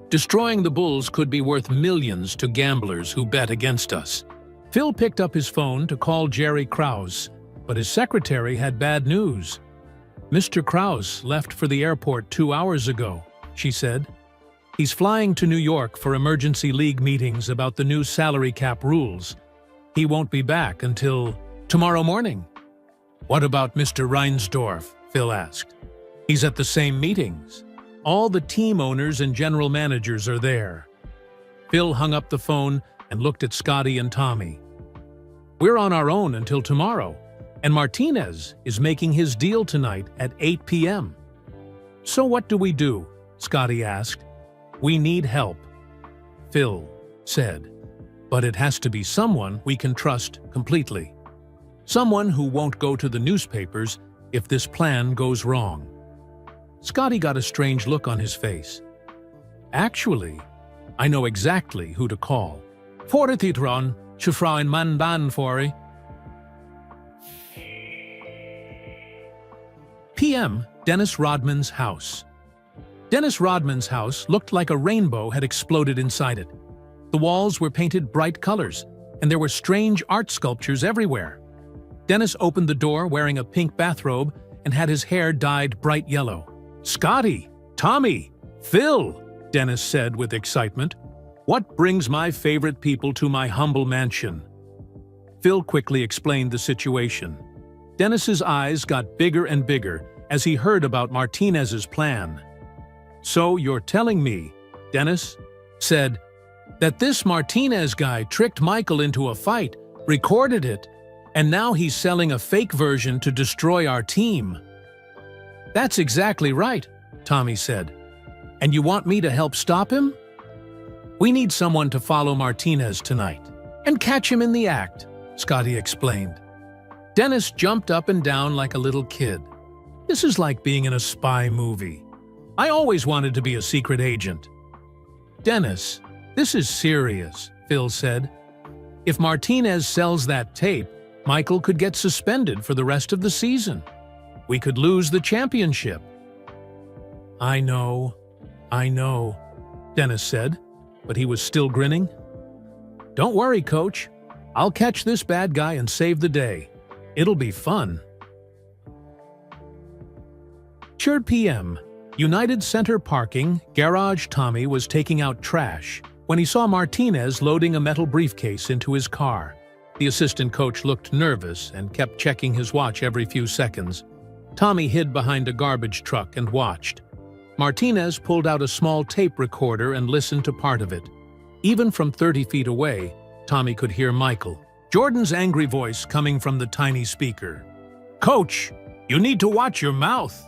Destroying the Bulls could be worth millions to gamblers who bet against us." Phil picked up his phone to call Jerry Krause, but his secretary had bad news. "Mr. Krause left for the airport 2 hours ago," she said. "He's flying to New York for emergency league meetings about the new salary cap rules. He won't be back until tomorrow morning." "What about Mr. Reinsdorf?" Phil asked. "He's at the same meetings. All the team owners and general managers are there." Phil hung up the phone and looked at Scotty and Tommy. "We're on our own until tomorrow, and Martinez is making his deal tonight at 8 p.m. "So what do we do?" Scotty asked. "We need help," Phil said. "But it has to be someone we can trust completely. Someone who won't go to the newspapers if this plan goes wrong." Scotty got a strange look on his face. "Actually, I know exactly who to call." "Fortitron, Chufrain Manban Fori." p.m. Dennis Rodman's house. Dennis Rodman's house looked like a rainbow had exploded inside it. The walls were painted bright colors, and there were strange art sculptures everywhere. Dennis opened the door wearing a pink bathrobe and had his hair dyed bright yellow. "Scotty, Tommy, Phil," Dennis said with excitement. "What brings my favorite people to my humble mansion?" Phil quickly explained the situation. Dennis's eyes got bigger and bigger as he heard about Martinez's plan. "So you're telling me," Dennis said, "that this Martinez guy tricked Michael into a fight, recorded it, and now he's selling a fake version to destroy our team?" "That's exactly right," Tommy said. "And you want me to help stop him?" "We need someone to follow Martinez tonight and catch him in the act," Scotty explained. Dennis jumped up and down like a little kid. "This is like being in a spy movie. I always wanted to be a secret agent." "Dennis, this is serious," Phil said. "If Martinez sells that tape, Michael could get suspended for the rest of the season. We could lose the championship." I know," Dennis said, but he was still grinning. "Don't worry, Coach. I'll catch this bad guy and save the day. It'll be fun." p.m. United Center parking, garage. Tommy was taking out trash when he saw Martinez loading a metal briefcase into his car. The assistant coach looked nervous and kept checking his watch every few seconds. Tommy hid behind a garbage truck and watched. Martinez pulled out a small tape recorder and listened to part of it. Even from 30 feet away, Tommy could hear Michael Jordan's angry voice coming from the tiny speaker. "Coach, you need to watch your mouth."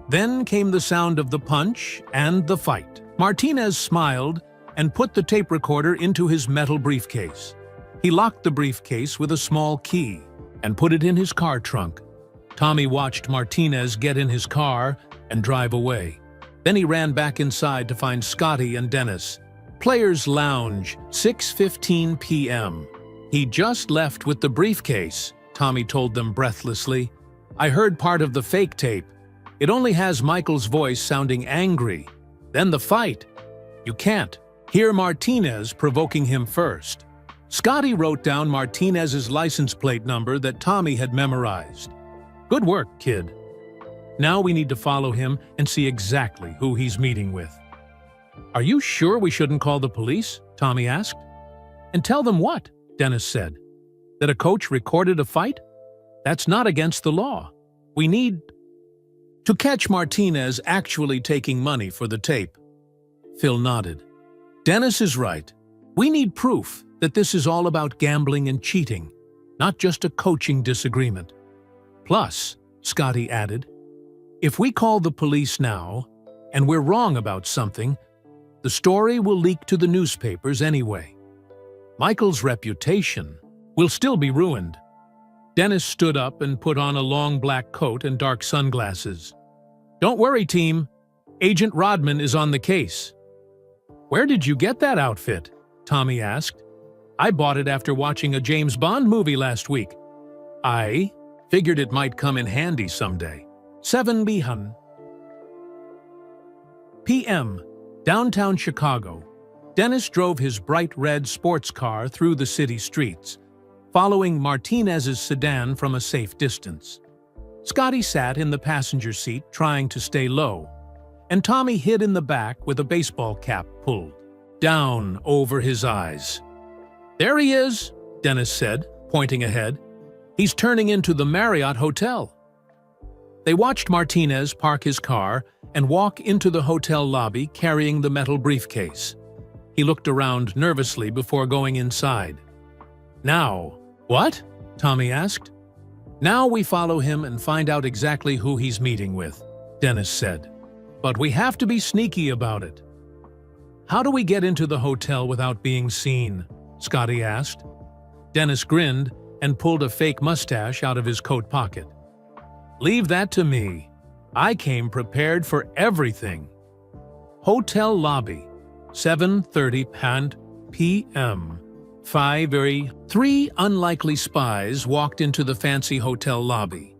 Then came the sound of the punch and the fight. Martinez smiled and put the tape recorder into his metal briefcase. He locked the briefcase with a small key and put it in his car trunk. Tommy watched Martinez get in his car and drive away. Then he ran back inside to find Scotty and Dennis. Players' Lounge, 6:15 p.m. "He just left with the briefcase," Tommy told them breathlessly. "I heard part of the fake tape. It only has Michael's voice sounding angry. Then the fight. You can't hear Martinez provoking him first." Scotty wrote down Martinez's license plate number that Tommy had memorized. "Good work, kid. Now we need to follow him and see exactly who he's meeting with." "Are you sure we shouldn't call the police?" Tommy asked. "And tell them what?" Dennis said. "That a coach recorded a fight? That's not against the law. We need to catch Martinez actually taking money for the tape." Phil nodded. "Dennis is right. We need proof that this is all about gambling and cheating, not just a coaching disagreement. Plus," Scotty added, "if we call the police now, and we're wrong about something, the story will leak to the newspapers anyway. Michael's reputation will still be ruined." Dennis stood up and put on a long black coat and dark sunglasses. "Don't worry, team. Agent Rodman is on the case." "Where did you get that outfit?" Tommy asked. "I bought it after watching a James Bond movie last week. I figured it might come in handy someday." 7 p.m. Downtown Chicago. Dennis drove his bright red sports car through the city streets, following Martinez's sedan from a safe distance. Scotty sat in the passenger seat trying to stay low, and Tommy hid in the back with a baseball cap pulled down over his eyes. "There he is," Dennis said, pointing ahead. "He's turning into the Marriott Hotel." They watched Martinez park his car and walk into the hotel lobby carrying the metal briefcase. He looked around nervously before going inside. "Now, what?" Tommy asked. "Now we follow him and find out exactly who he's meeting with," Dennis said. "But we have to be sneaky about it." "How do we get into the hotel without being seen?" Scotty asked. Dennis grinned and pulled a fake mustache out of his coat pocket. "Leave that to me. I came prepared for everything." Hotel lobby, 7:30 p.m. 3 unlikely spies walked into the fancy hotel lobby.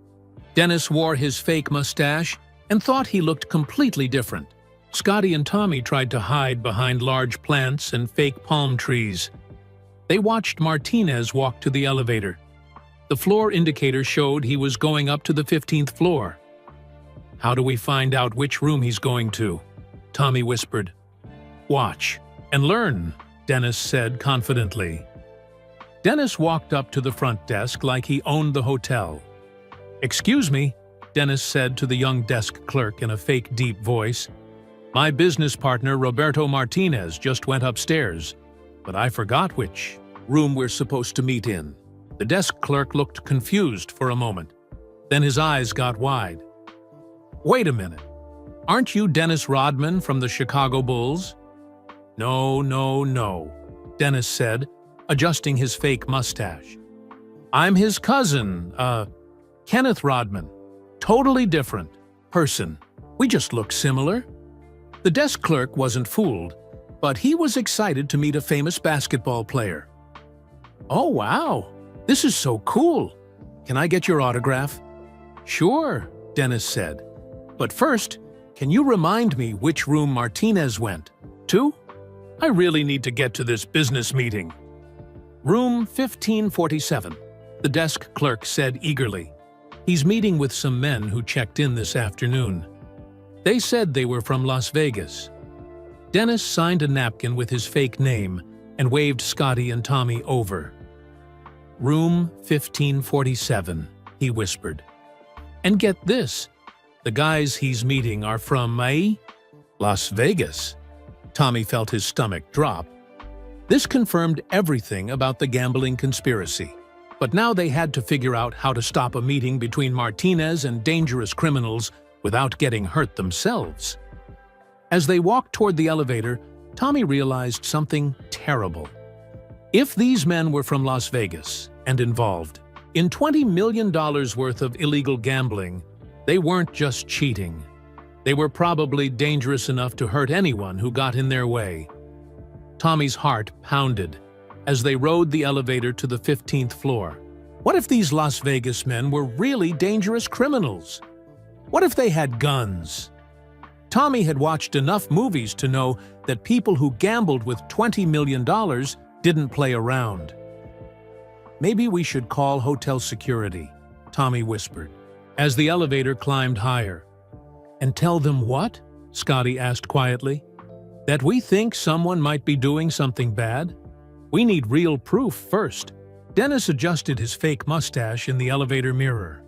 Dennis wore his fake mustache and thought he looked completely different. Scotty and Tommy tried to hide behind large plants and fake palm trees. They watched Martinez walk to the elevator. The floor indicator showed he was going up to the 15th floor. "How do we find out which room he's going to?" Tommy whispered. "Watch and learn," Dennis said confidently. Dennis walked up to the front desk like he owned the hotel. "Excuse me," Dennis said to the young desk clerk in a fake deep voice. "My business partner Roberto Martinez just went upstairs, but I forgot which room we're supposed to meet in." The desk clerk looked confused for a moment. Then his eyes got wide. "Wait a minute. Aren't you Dennis Rodman from the Chicago Bulls?" No, Dennis said, adjusting his fake mustache. "I'm his cousin, Kenneth Rodman. Totally different person. We just look similar." The desk clerk wasn't fooled, but he was excited to meet a famous basketball player. "Oh, wow. This is so cool. Can I get your autograph?" "Sure," Dennis said. "But first, can you remind me which room Martinez went to? I really need to get to this business meeting." "Room 1547, the desk clerk said eagerly. "He's meeting with some men who checked in this afternoon. They said they were from Las Vegas." Dennis signed a napkin with his fake name and waved Scotty and Tommy over. "Room 1547, he whispered. "And get this, The guys he's meeting are from Las Vegas. Tommy felt his stomach drop. This confirmed everything about the gambling conspiracy. But now they had to figure out how to stop a meeting between Martinez and dangerous criminals without getting hurt themselves. As they walked toward the elevator, Tommy realized something terrible. If these men were from Las Vegas and involved in $20 million worth of illegal gambling, they weren't just cheating. They were probably dangerous enough to hurt anyone who got in their way. Tommy's heart pounded as they rode the elevator to the 15th floor. What if these Las Vegas men were really dangerous criminals? What if they had guns? Tommy had watched enough movies to know that people who gambled with $20 million didn't play around. "Maybe we should call hotel security," Tommy whispered, as the elevator climbed higher. "And tell them what?" Scotty asked quietly. "That we think someone might be doing something bad? We need real proof first." Dennis adjusted his fake mustache in the elevator mirror.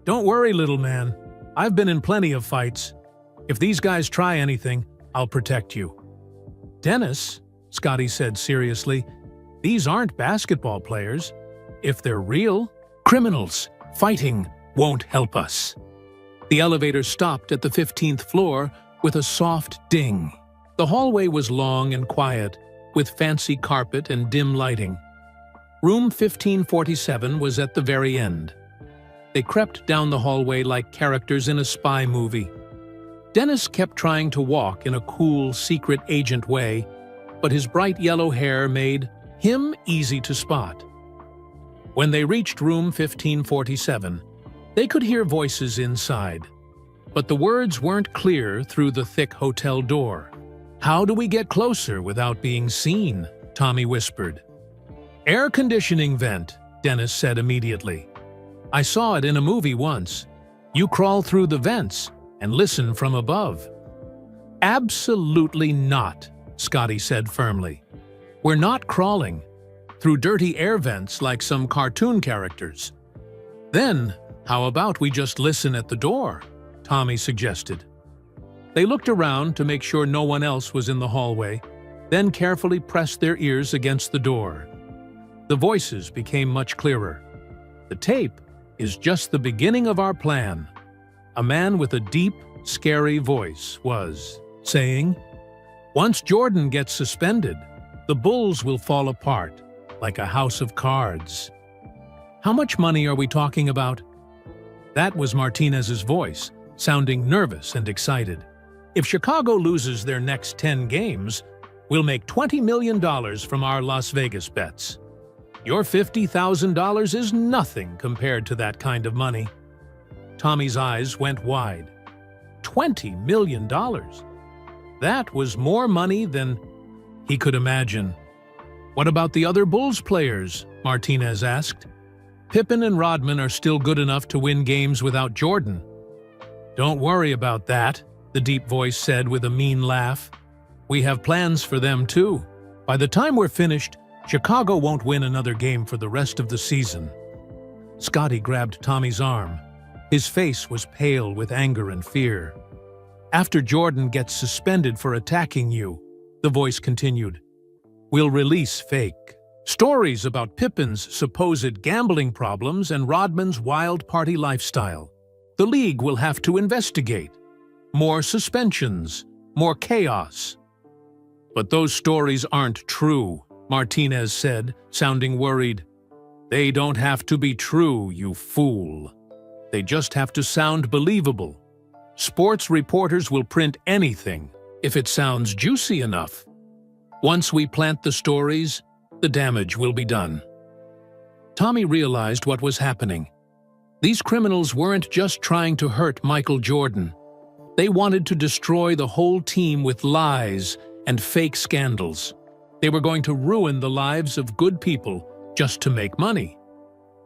"Don't worry, little man. I've been in plenty of fights. If these guys try anything, I'll protect you." "Dennis," Scotty said seriously, "these aren't basketball players. If they're real criminals, fighting won't help us." The elevator stopped at the 15th floor with a soft ding. The hallway was long and quiet, with fancy carpet and dim lighting. Room 1547 was at the very end. They crept down the hallway like characters in a spy movie. Dennis kept trying to walk in a cool, secret agent way, but his bright yellow hair made him easy to spot. When they reached room 1547, they could hear voices inside, but the words weren't clear through the thick hotel door. "How do we get closer without being seen?" Tommy whispered. "Air conditioning vent," Dennis said immediately. "I saw it in a movie once. You crawl through the vents and listen from above." "Absolutely not," Scotty said firmly. "We're not crawling through dirty air vents like some cartoon characters." "Then, how about we just listen at the door?" Tommy suggested. They looked around to make sure no one else was in the hallway, then carefully pressed their ears against the door. The voices became much clearer. "The tape is just the beginning of our plan." A man with a deep, scary voice was saying, "Once Jordan gets suspended, the Bulls will fall apart like a house of cards." "How much money are we talking about?" That was Martinez's voice, sounding nervous and excited. "If Chicago loses their next 10 games, we'll make $20 million from our Las Vegas bets. Your $50,000 is nothing compared to that kind of money." Tommy's eyes went wide. $20 million? That was more money than he could imagine. "What about the other Bulls players?" Martinez asked. "Pippen and Rodman are still good enough to win games without Jordan." "Don't worry about that," the deep voice said with a mean laugh. "We have plans for them too. By the time we're finished, Chicago won't win another game for the rest of the season." Scotty grabbed Tommy's arm. His face was pale with anger and fear. "After Jordan gets suspended for attacking you," the voice continued, "we'll release fake stories about Pippen's supposed gambling problems and Rodman's wild party lifestyle. The league will have to investigate. More suspensions, more chaos." "But those stories aren't true," Martinez said, sounding worried. "They don't have to be true, you fool. They just have to sound believable. Sports reporters will print anything if it sounds juicy enough. Once we plant the stories, the damage will be done." Tommy realized what was happening. These criminals weren't just trying to hurt Michael Jordan. They wanted to destroy the whole team with lies and fake scandals. They were going to ruin the lives of good people just to make money.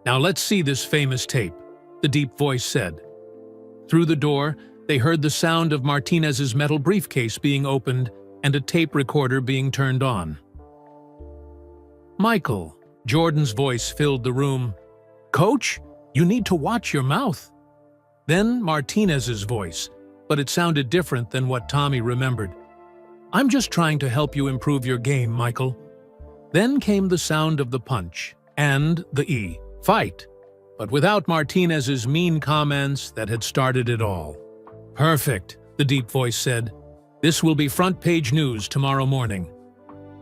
"Now let's see this famous tape," the deep voice said. Through the door, they heard the sound of Martinez's metal briefcase being opened and a tape recorder being turned on. "Michael," Jordan's voice filled the room. "Coach, you need to watch your mouth." Then Martinez's voice, but it sounded different than what Tommy remembered. "I'm just trying to help you improve your game, Michael." Then came the sound of the punch and the E, fight, but without Martinez's mean comments that had started it all. "Perfect," the deep voice said. "This will be front-page news tomorrow morning.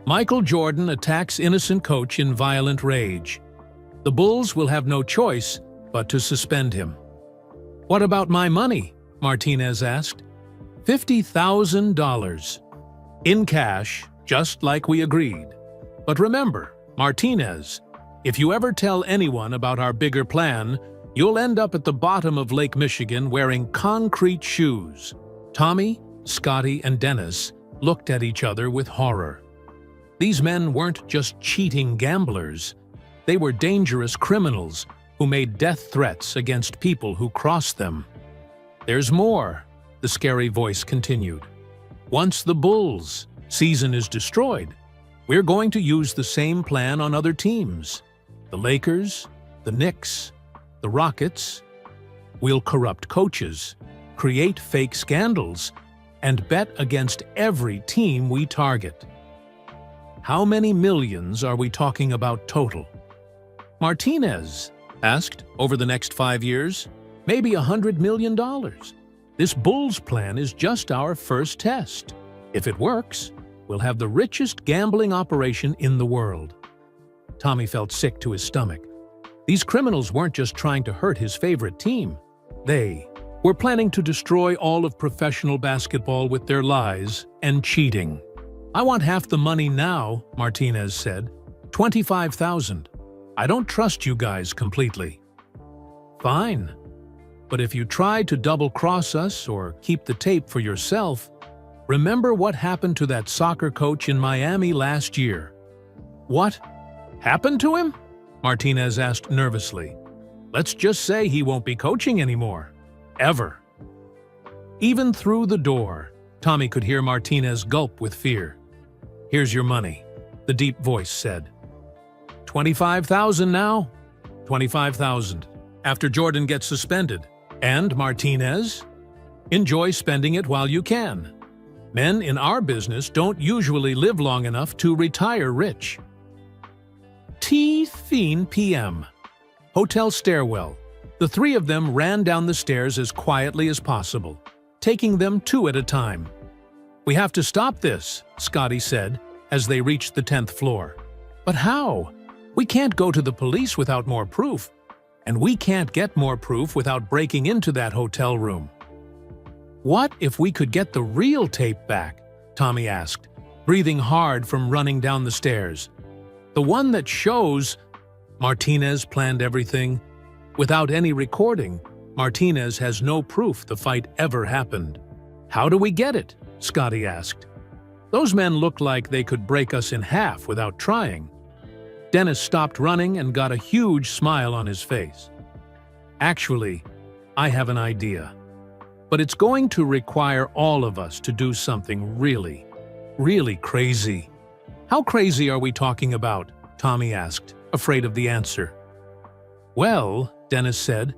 Michael Jordan attacks innocent coach in violent rage. The Bulls will have no choice but to suspend him." "What about my money?" Martinez asked. $50,000. In cash, just like we agreed. But remember, Martinez, if you ever tell anyone about our bigger plan, you'll end up at the bottom of Lake Michigan wearing concrete shoes." Tommy, Scotty, and Dennis looked at each other with horror. These men weren't just cheating gamblers. They were dangerous criminals who made death threats against people who crossed them. "There's more," the scary voice continued. "Once the Bulls' season is destroyed, we're going to use the same plan on other teams. The Lakers, the Knicks, the Rockets. We'll corrupt coaches, create fake scandals, and bet against every team we target." "How many millions are we talking about total?" Martinez asked. "Over the next 5 years, maybe $100 million. This Bulls plan is just our first test. If it works, we'll have the richest gambling operation in the world." Tommy felt sick to his stomach. These criminals weren't just trying to hurt his favorite team. They were planning to destroy all of professional basketball with their lies and cheating. "I want half the money now," Martinez said. $25,000. "I don't trust you guys completely." "Fine. But if you try to double-cross us or keep the tape for yourself, remember what happened to that soccer coach in Miami last year." "What happened to him?" Martinez asked nervously. "Let's just say he won't be coaching anymore. Ever." Even through the door, Tommy could hear Martinez gulp with fear. "Here's your money," the deep voice said. $25,000 now? $25,000. After Jordan gets suspended. And Martinez? Enjoy spending it while you can. Men in our business don't usually live long enough to retire rich. 10 p.m. Hotel stairwell. The three of them ran down the stairs as quietly as possible, taking them 2 at a time. "We have to stop this," Scotty said, as they reached the 10th floor. "But how? We can't go to the police without more proof. And we can't get more proof without breaking into that hotel room." "What if we could get the real tape back?" Tommy asked, breathing hard from running down the stairs. "The one that shows—" Martinez planned everything. Without any recording, Martinez has no proof the fight ever happened. "How do we get it?" Scotty asked. "Those men look like they could break us in half without trying." Dennis stopped running and got a huge smile on his face. "Actually, I have an idea. But it's going to require all of us to do something really, really crazy." "How crazy are we talking about?" Tommy asked, afraid of the answer. "Well," Dennis said,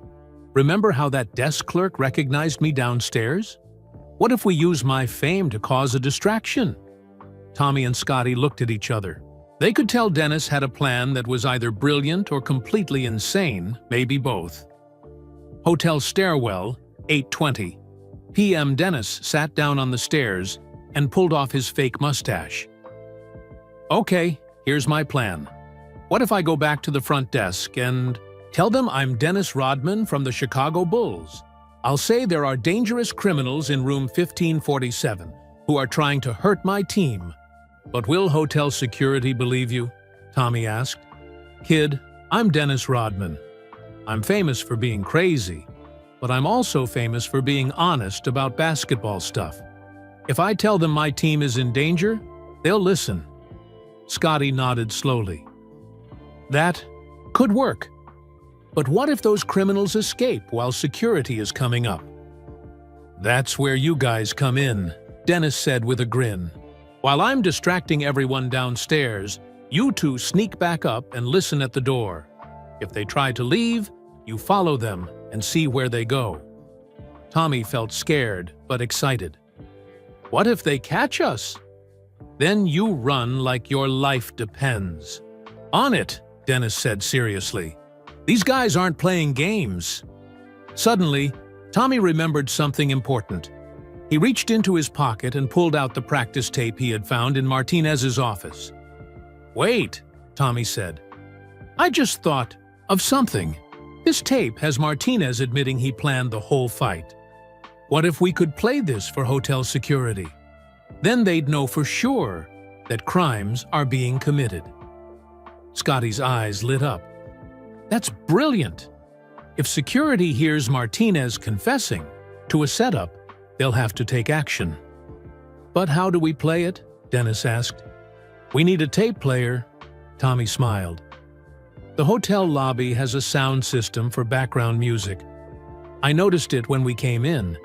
"remember how that desk clerk recognized me downstairs? What if we use my fame to cause a distraction?" Tommy and Scotty looked at each other. They could tell Dennis had a plan that was either brilliant or completely insane, maybe both. Hotel stairwell, 8:20 p.m. Dennis sat down on the stairs and pulled off his fake mustache. "Okay, here's my plan. What if I go back to the front desk and tell them I'm Dennis Rodman from the Chicago Bulls? I'll say there are dangerous criminals in room 1547 who are trying to hurt my team. But will hotel security believe you?" Tommy asked. "Kid, I'm Dennis Rodman. I'm famous for being crazy, but I'm also famous for being honest about basketball stuff. If I tell them my team is in danger, they'll listen." Scotty nodded slowly. "That could work. But what if those criminals escape while security is coming up?" "That's where you guys come in," Dennis said with a grin. "While I'm distracting everyone downstairs, you two sneak back up and listen at the door. If they try to leave, you follow them and see where they go. Tommy felt scared but excited. What if they catch us? Then you run like your life depends. On it, Dennis said seriously. These guys aren't playing games. Suddenly, Tommy remembered something important. He reached into his pocket and pulled out the practice tape he had found in Martinez's office. Wait, Tommy said. I just thought of something. This tape has Martinez admitting he planned the whole fight. What if we could play this for hotel security? Then they'd know for sure that crimes are being committed. Scotty's eyes lit up. That's brilliant. If security hears Martinez confessing to a setup, they'll have to take action. But how do we play it? Dennis asked. We need a tape player. Tommy smiled. The hotel lobby has a sound system for background music. I noticed it when we came in.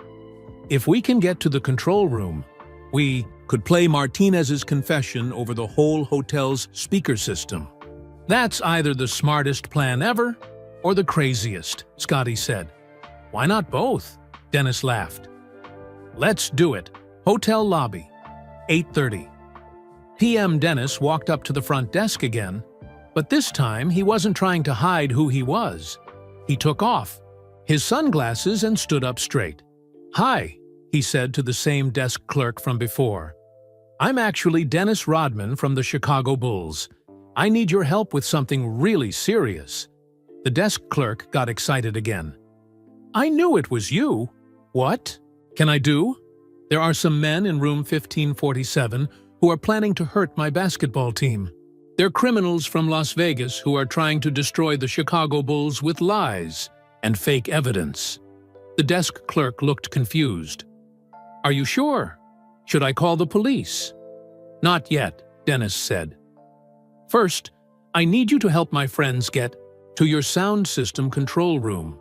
If we can get to the control room, we could play Martinez's confession over the whole hotel's speaker system. That's either the smartest plan ever or the craziest, Scotty said. Why not both? Dennis laughed. Let's do it. Hotel lobby, 8:30 p.m. Dennis walked up to the front desk again, but this time he wasn't trying to hide who he was. He took off his sunglasses and stood up straight. Hi, he said to the same desk clerk from before. I'm actually Dennis Rodman from the Chicago Bulls. I need your help with something really serious. The desk clerk got excited again. I knew it was you. What can I do? There are some men in room 1547 who are planning to hurt my basketball team. They're criminals from Las Vegas who are trying to destroy the Chicago Bulls with lies and fake evidence. The desk clerk looked confused. Are you sure? Should I call the police? Not yet, Dennis said. First, I need you to help my friends get to your sound system control room.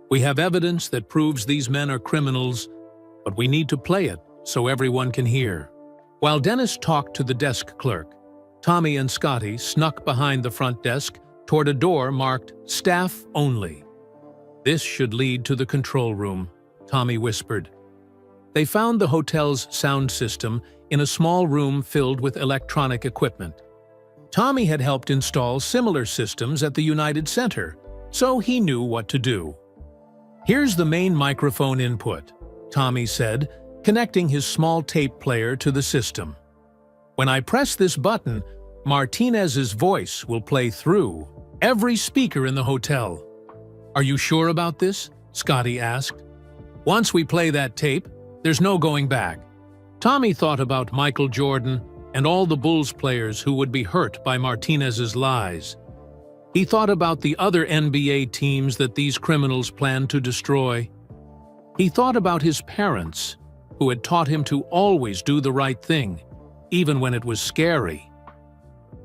We have evidence that proves these men are criminals, but we need to play it so everyone can hear. While Dennis talked to the desk clerk, Tommy and Scotty snuck behind the front desk toward a door marked Staff Only. This should lead to the control room, Tommy whispered. They found the hotel's sound system in a small room filled with electronic equipment. Tommy had helped install similar systems at the United Center, so he knew what to do. Here's the main microphone input, Tommy said, connecting his small tape player to the system. When I press this button, Martinez's voice will play through every speaker in the hotel. Are you sure about this? Scotty asked. Once we play that tape, there's no going back. Tommy thought about Michael Jordan and all the Bulls players who would be hurt by Martinez's lies. He thought about the other NBA teams that these criminals planned to destroy. He thought about his parents, who had taught him to always do the right thing, even when it was scary.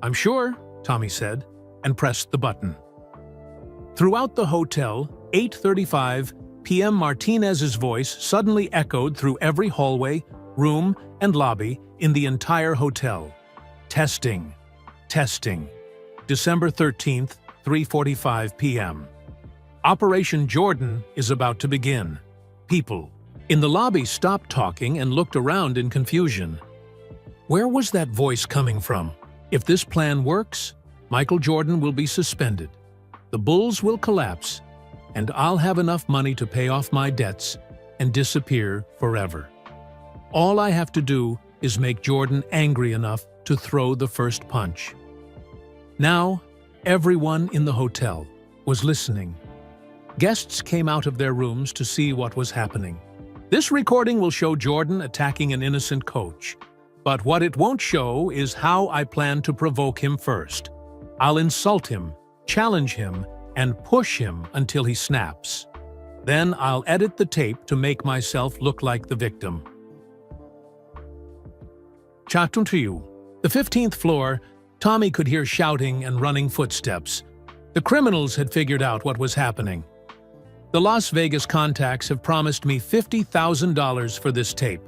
I'm sure, Tommy said, and pressed the button. Throughout the hotel, 8:35 p.m. Martinez's voice suddenly echoed through every hallway, room, and lobby in the entire hotel. Testing. Testing. December 13th, 3:45 p.m. Operation Jordan is about to begin. People in the lobby stopped talking and looked around in confusion. Where was that voice coming from? If this plan works, Michael Jordan will be suspended. The Bulls will collapse, and I'll have enough money to pay off my debts and disappear forever. All I have to do is make Jordan angry enough to throw the first punch. Now, everyone in the hotel was listening. Guests came out of their rooms to see what was happening. This recording will show Jordan attacking an innocent coach. But what it won't show is how I plan to provoke him first. I'll insult him, challenge him, and push him until he snaps. Then I'll edit the tape to make myself look like the victim. Chatun to you. The 15th floor, Tommy could hear shouting and running footsteps. The criminals had figured out what was happening. The Las Vegas contacts have promised me $50,000 for this tape,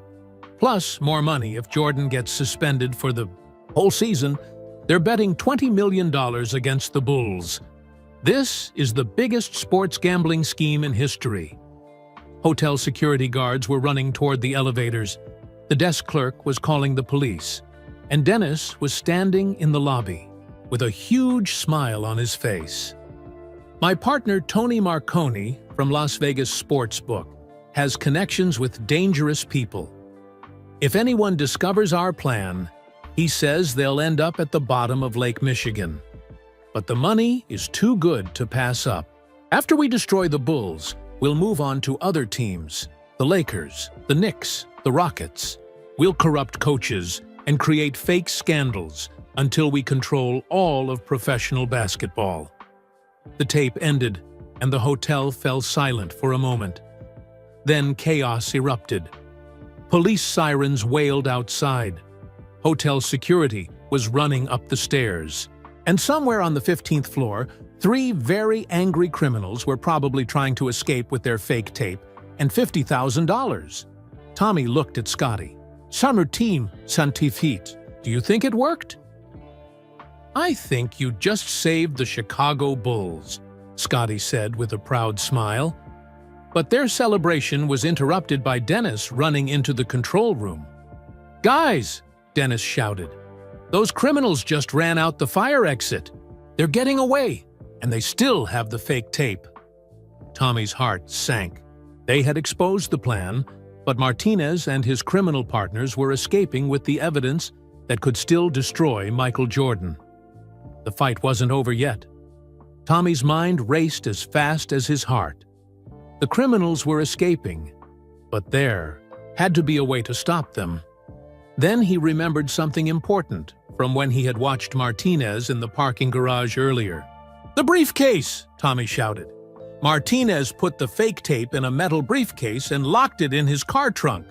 plus more money if Jordan gets suspended for the whole season. They're betting $20 million against the Bulls. This is the biggest sports gambling scheme in history. Hotel security guards were running toward the elevators. The desk clerk was calling the police, and Dennis was standing in the lobby with a huge smile on his face. My partner Tony Marconi from Las Vegas Sportsbook has connections with dangerous people. If anyone discovers our plan, he says they'll end up at the bottom of Lake Michigan. But the money is too good to pass up. After we destroy the Bulls, we'll move on to other teams, the Lakers, the Knicks, the Rockets. We'll corrupt coaches and create fake scandals until we control all of professional basketball. The tape ended, and the hotel fell silent for a moment. Then chaos erupted. Police sirens wailed outside. Hotel security was running up the stairs. And somewhere on the 15th floor, 3 very angry criminals were probably trying to escape with their fake tape and $50,000. Tommy looked at Scotty. "Summer team, scientifique. Do you think it worked?" "I think you just saved the Chicago Bulls," Scotty said with a proud smile. But their celebration was interrupted by Dennis running into the control room. "Guys," Dennis shouted, "those criminals just ran out the fire exit. They're getting away, and they still have the fake tape." Tommy's heart sank. They had exposed the plan, but Martinez and his criminal partners were escaping with the evidence that could still destroy Michael Jordan. The fight wasn't over yet. Tommy's mind raced as fast as his heart. The criminals were escaping, but there had to be a way to stop them. Then he remembered something important from when he had watched Martinez in the parking garage earlier. "The briefcase!" Tommy shouted. Martinez put the fake tape in a metal briefcase and locked it in his car trunk.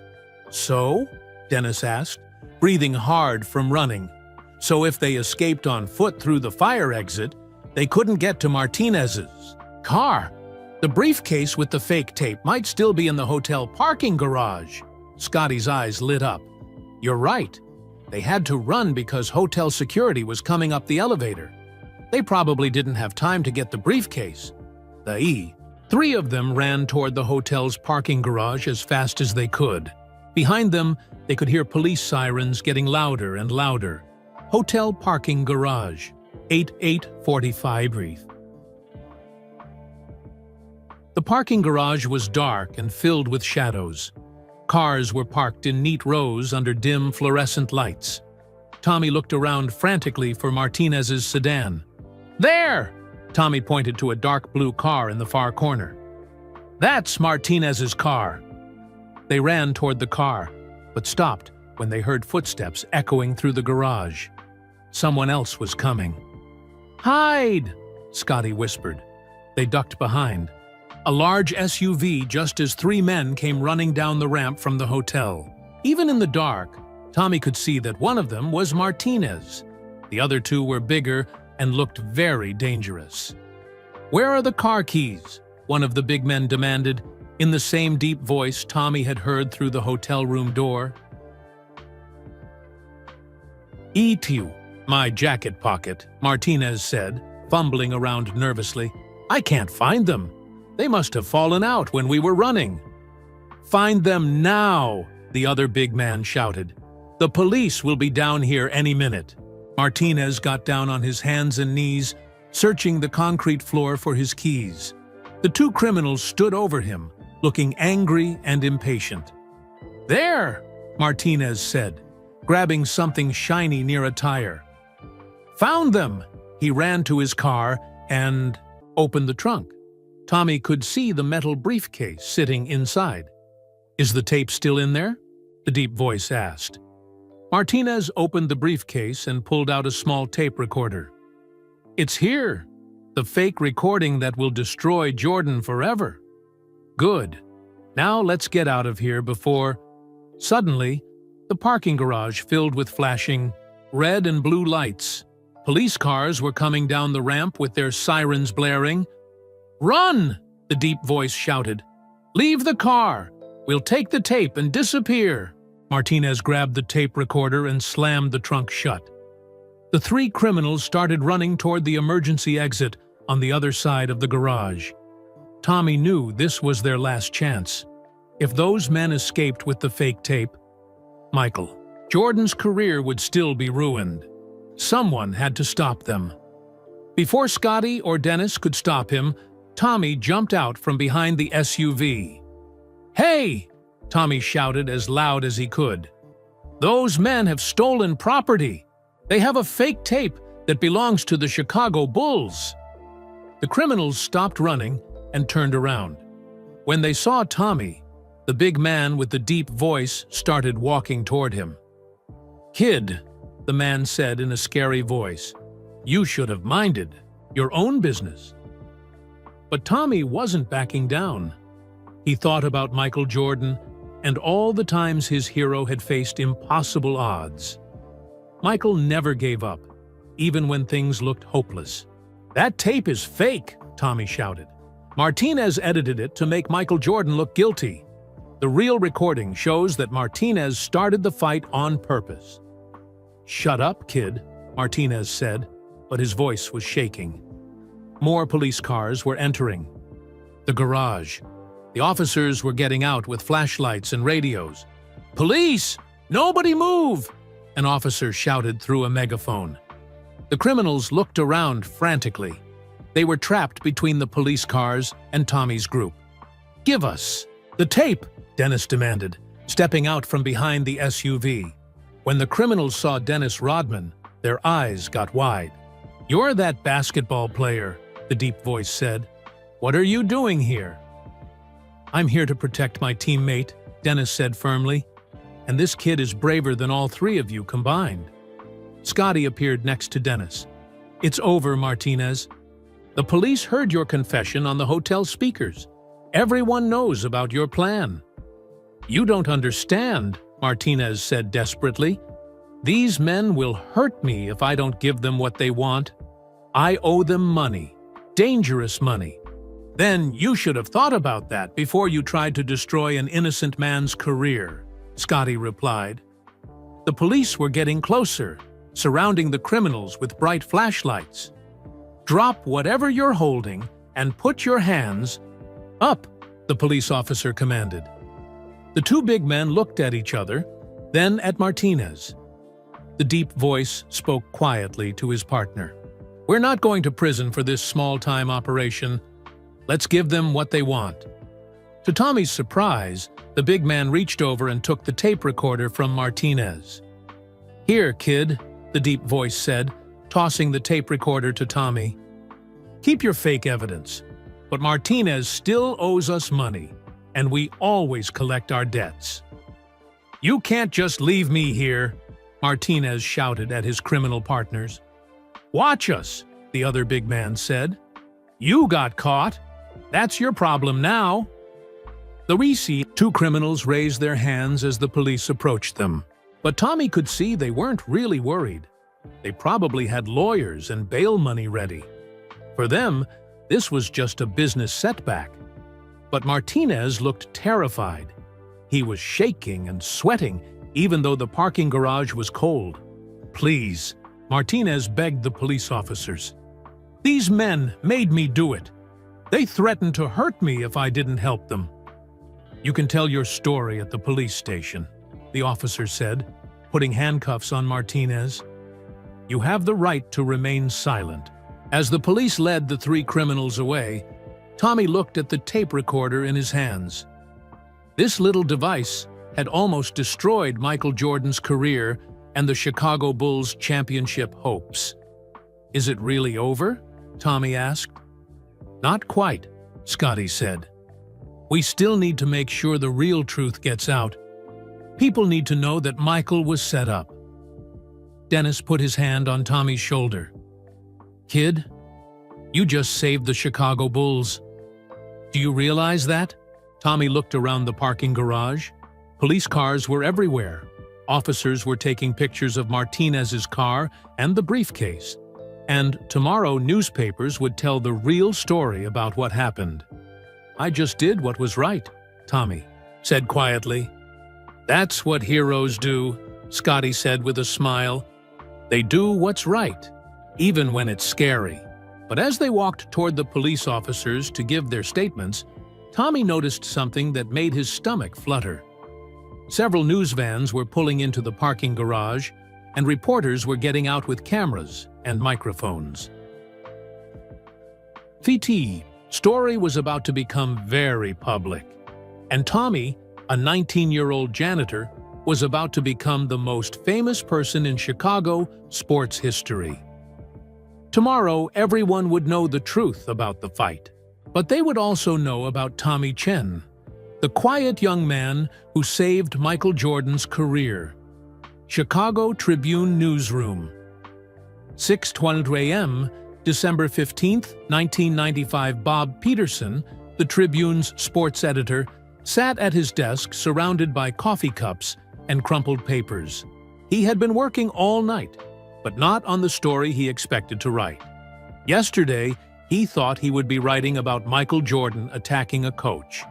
"So?" Dennis asked, breathing hard from running. "So if they escaped on foot through the fire exit, they couldn't get to Martinez's car. The briefcase with the fake tape might still be in the hotel parking garage." Scotty's eyes lit up. "You're right. They had to run because hotel security was coming up the elevator. They probably didn't have time to get the briefcase." Three of them ran toward the hotel's parking garage as fast as they could. Behind them, they could hear police sirens getting louder and louder. Hotel parking garage, 8845. The parking garage was dark and filled with shadows. Cars were parked in neat rows under dim fluorescent lights. Tommy looked around frantically for Martinez's sedan. "There!" Tommy pointed to a dark blue car in the far corner. "That's Martinez's car." They ran toward the car, but stopped when they heard footsteps echoing through the garage. Someone else was coming. "Hide!" Scotty whispered. They ducked behind. A large SUV just as 3 men came running down the ramp from the hotel. Even in the dark, Tommy could see that one of them was Martinez. The other 2 were bigger and looked very dangerous. "Where are the car keys?" one of the big men demanded, in the same deep voice Tommy had heard through the hotel room door. "Eat you, my jacket pocket," Martinez said, fumbling around nervously. "I can't find them. They must have fallen out when we were running." "Find them now," the other big man shouted. "The police will be down here any minute." Martinez got down on his hands and knees, searching the concrete floor for his keys. The 2 criminals stood over him, looking angry and impatient. "There!" Martinez said, grabbing something shiny near a tire. "Found them!" He ran to his car and opened the trunk. Tommy could see the metal briefcase sitting inside. "Is the tape still in there?" the deep voice asked. Martinez opened the briefcase and pulled out a small tape recorder. "It's here, the fake recording that will destroy Jordan forever." "Good. Now let's get out of here before—" Suddenly, the parking garage filled with flashing red and blue lights. Police cars were coming down the ramp with their sirens blaring. "Run!" the deep voice shouted. "Leave the car! We'll take the tape and disappear!" Martinez grabbed the tape recorder and slammed the trunk shut. The 3 criminals started running toward the emergency exit on the other side of the garage. Tommy knew this was their last chance. If those men escaped with the fake tape, Michael Jordan's career would still be ruined. Someone had to stop them. Before Scotty or Dennis could stop him, Tommy jumped out from behind the SUV. "Hey!" Tommy shouted as loud as he could. "Those men have stolen property. They have a fake tape that belongs to the Chicago Bulls." The criminals stopped running and turned around. When they saw Tommy, the big man with the deep voice started walking toward him. "Kid," the man said in a scary voice, "you should have minded your own business." But Tommy wasn't backing down. He thought about Michael Jordan and all the times his hero had faced impossible odds. Michael never gave up, even when things looked hopeless. "That tape is fake," Tommy shouted. "Martinez edited it to make Michael Jordan look guilty. The real recording shows that Martinez started the fight on purpose." "Shut up, kid," Martinez said, but his voice was shaking. More police cars were entering the garage. The officers were getting out with flashlights and radios. "Police! Nobody move!" an officer shouted through a megaphone. The criminals looked around frantically. They were trapped between the police cars and Tommy's group. "Give us the tape," Dennis demanded, stepping out from behind the SUV. When the criminals saw Dennis Rodman, their eyes got wide. "You're that basketball player," the deep voice said. "What are you doing here?" "I'm here to protect my teammate," Dennis said firmly. "And this kid is braver than all three of you combined." Scotty appeared next to Dennis. "It's over, Martinez. The police heard your confession on the hotel speakers. Everyone knows about your plan." "You don't understand," Martinez said desperately. "These men will hurt me if I don't give them what they want. I owe them money, dangerous money." "Then you should have thought about that before you tried to destroy an innocent man's career," Scotty replied. The police were getting closer, surrounding the criminals with bright flashlights. "Drop whatever you're holding and put your hands up," the police officer commanded. The two big men looked at each other, then at Martinez. The deep voice spoke quietly to his partner. "We're not going to prison for this small-time operation. Let's give them what they want." To Tommy's surprise, the big man reached over and took the tape recorder from Martinez. "Here, kid," the deep voice said, tossing the tape recorder to Tommy. "Keep your fake evidence, but Martinez still owes us money, and we always collect our debts." "You can't just leave me here," Martinez shouted at his criminal partners. "Watch us," the other big man said. "You got caught. That's your problem now." Two criminals raised their hands as the police approached them. But Tommy could see they weren't really worried. They probably had lawyers and bail money ready. For them, this was just a business setback. But Martinez looked terrified. He was shaking and sweating, even though the parking garage was cold. "Please," Martinez begged the police officers. "These men made me do it. They threatened to hurt me if I didn't help them." "You can tell your story at the police station," the officer said, putting handcuffs on Martinez. "You have the right to remain silent." As the police led the three criminals away, Tommy looked at the tape recorder in his hands. This little device had almost destroyed Michael Jordan's career and the Chicago Bulls' championship hopes. "Is it really over?" Tommy asked. "Not quite," Scotty said. "We still need to make sure the real truth gets out. People need to know that Michael was set up." Dennis put his hand on Tommy's shoulder. "Kid, you just saved the Chicago Bulls. Do you realize that?" Tommy looked around the parking garage. Police cars were everywhere. Officers were taking pictures of Martinez's car and the briefcase. And tomorrow newspapers would tell the real story about what happened. "I just did what was right," Tommy said quietly. "That's what heroes do," Scotty said with a smile. "They do what's right, even when it's scary." But as they walked toward the police officers to give their statements, Tommy noticed something that made his stomach flutter. Several news vans were pulling into the parking garage, and reporters were getting out with cameras and microphones. VT story was about to become very public, and Tommy, a 19-year-old janitor, was about to become the most famous person in Chicago sports history. Tomorrow, everyone would know the truth about the fight, but they would also know about Tommy Chen, the quiet young man who saved Michael Jordan's career. Chicago Tribune Newsroom. 6:12 a.m., December 15, 1995. Bob Peterson, the Tribune's sports editor, sat at his desk surrounded by coffee cups and crumpled papers. He had been working all night, but not on the story he expected to write. Yesterday, he thought he would be writing about Michael Jordan attacking a coach.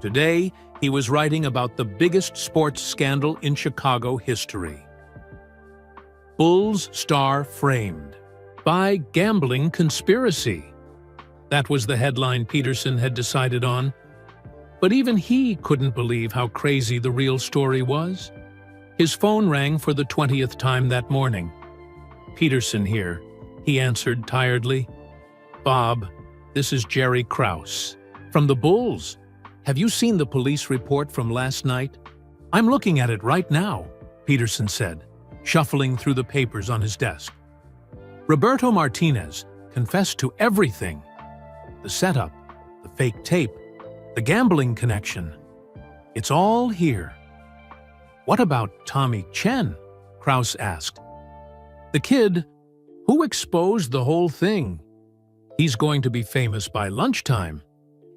Today, he was writing about the biggest sports scandal in Chicago history. Bulls star framed by gambling conspiracy. That was the headline Peterson had decided on. But even he couldn't believe how crazy the real story was. His phone rang for the 20th time that morning. "Peterson here," he answered tiredly. "Bob, this is Jerry Krause. From the Bulls. Have you seen the police report from last night?" "I'm looking at it right now," Peterson said, shuffling through the papers on his desk. Roberto Martinez confessed to everything. The setup, the fake tape, the gambling connection. It's all here. "What about Tommy Chen?" Krause asked. "The kid who exposed the whole thing. He's going to be famous by lunchtime.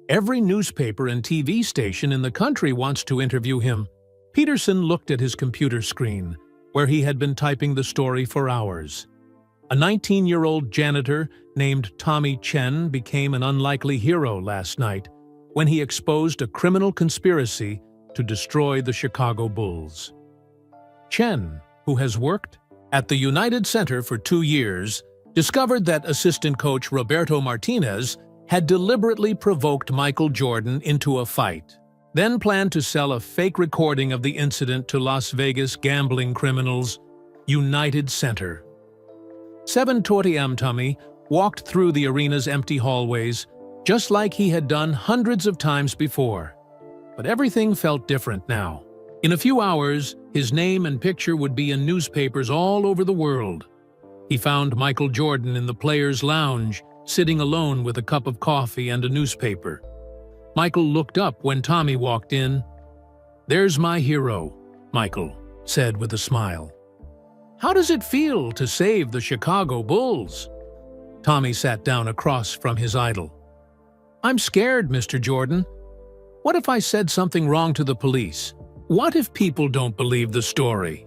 Every newspaper and TV station in the country wants to interview him." Peterson looked at his computer screen, where he had been typing the story for hours. A 19-year-old janitor named Tommy Chen became an unlikely hero last night when he exposed a criminal conspiracy to destroy the Chicago Bulls. Chen, who has worked at the United Center for 2 years, discovered that assistant coach Roberto Martinez had deliberately provoked Michael Jordan into a fight, then planned to sell a fake recording of the incident to Las Vegas gambling criminals, United Center. 7:20 a.m. Tommy walked through the arena's empty hallways, just like he had done hundreds of times before. But everything felt different now. In a few hours, his name and picture would be in newspapers all over the world. He found Michael Jordan in the players' lounge, sitting alone with a cup of coffee and a newspaper. Michael looked up when Tommy walked in. "There's my hero," Michael said with a smile. "How does it feel to save the Chicago Bulls?" Tommy sat down across from his idol. "I'm scared, Mr. Jordan. What if I said something wrong to the police? What if people don't believe the story?"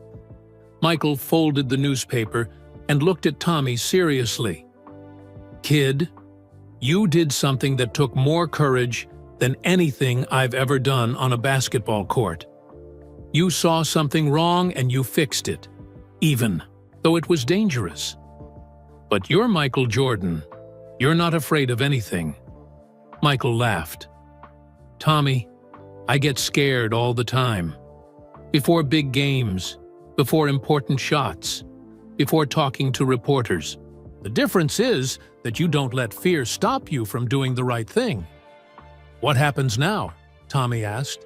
Michael folded the newspaper and looked at Tommy seriously. "Kid, you did something that took more courage than anything I've ever done on a basketball court. You saw something wrong and you fixed it, even though it was dangerous. But you're Michael Jordan. You're not afraid of anything." Michael laughed. "Tommy, I get scared all the time. Before big games, before important shots, before talking to reporters. The difference is that you don't let fear stop you from doing the right thing." "What happens now?" Tommy asked.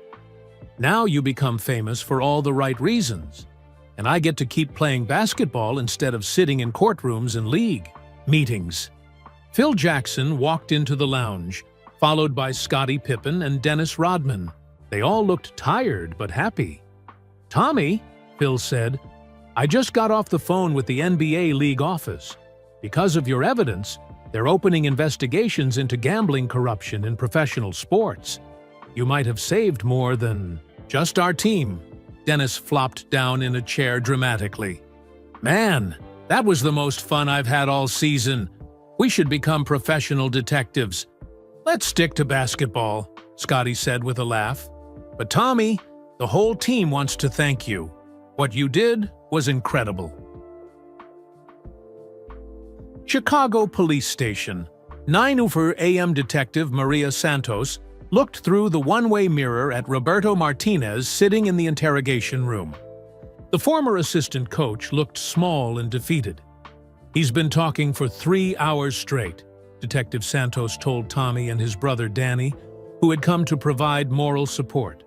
"Now you become famous for all the right reasons, and I get to keep playing basketball instead of sitting in courtrooms and league meetings." Phil Jackson walked into the lounge, followed by Scottie Pippen and Dennis Rodman. They all looked tired but happy. "Tommy," Phil said, "I just got off the phone with the NBA league office. Because of your evidence, they're opening investigations into gambling corruption in professional sports. You might have saved more than just our team." Dennis flopped down in a chair dramatically. "Man, that was the most fun I've had all season. We should become professional detectives." "Let's stick to basketball," Scottie said with a laugh. "But Tommy, the whole team wants to thank you. What you did was incredible." Chicago Police Station. 9:00 a.m. Detective Maria Santos looked through the one-way mirror at Roberto Martinez sitting in the interrogation room. The former assistant coach looked small and defeated. "He's been talking for 3 hours straight," Detective Santos told Tommy and his brother Danny, who had come to provide moral support.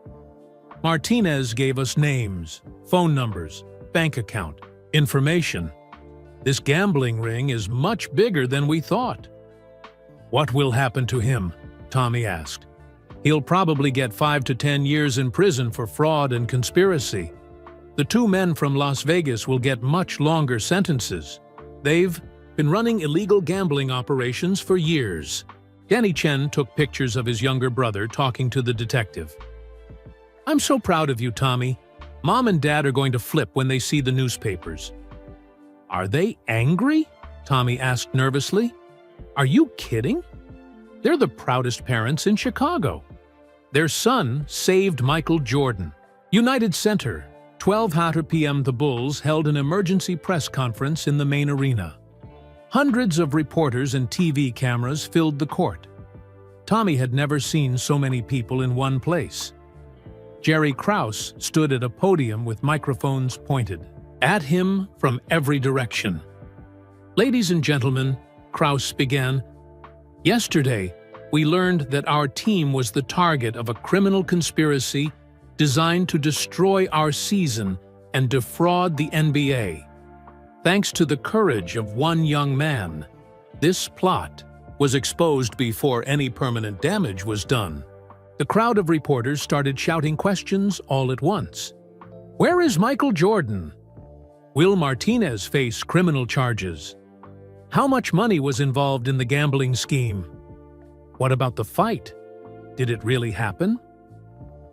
"Martinez gave us names, phone numbers, bank account, information. This gambling ring is much bigger than we thought." "What will happen to him?" Tommy asked. "He'll probably get 5 to 10 years in prison for fraud and conspiracy. The 2 men from Las Vegas will get much longer sentences. They've been running illegal gambling operations for years." Danny Chen took pictures of his younger brother talking to the detective. "I'm so proud of you, Tommy. Mom and Dad are going to flip when they see the newspapers." "Are they angry?" Tommy asked nervously. "Are you kidding? They're the proudest parents in Chicago. Their son saved Michael Jordan." United Center, 12:00 p.m. The Bulls held an emergency press conference in the main arena. Hundreds of reporters and TV cameras filled the court. Tommy had never seen so many people in one place. Jerry Krause stood at a podium with microphones pointed at him from every direction. "Ladies and gentlemen," Krause began, "yesterday we learned that our team was the target of a criminal conspiracy designed to destroy our season and defraud the NBA. Thanks to the courage of one young man, this plot was exposed before any permanent damage was done." The crowd of reporters started shouting questions all at once. "Where is Michael Jordan? Will Martinez face criminal charges? How much money was involved in the gambling scheme? What about the fight? Did it really happen?"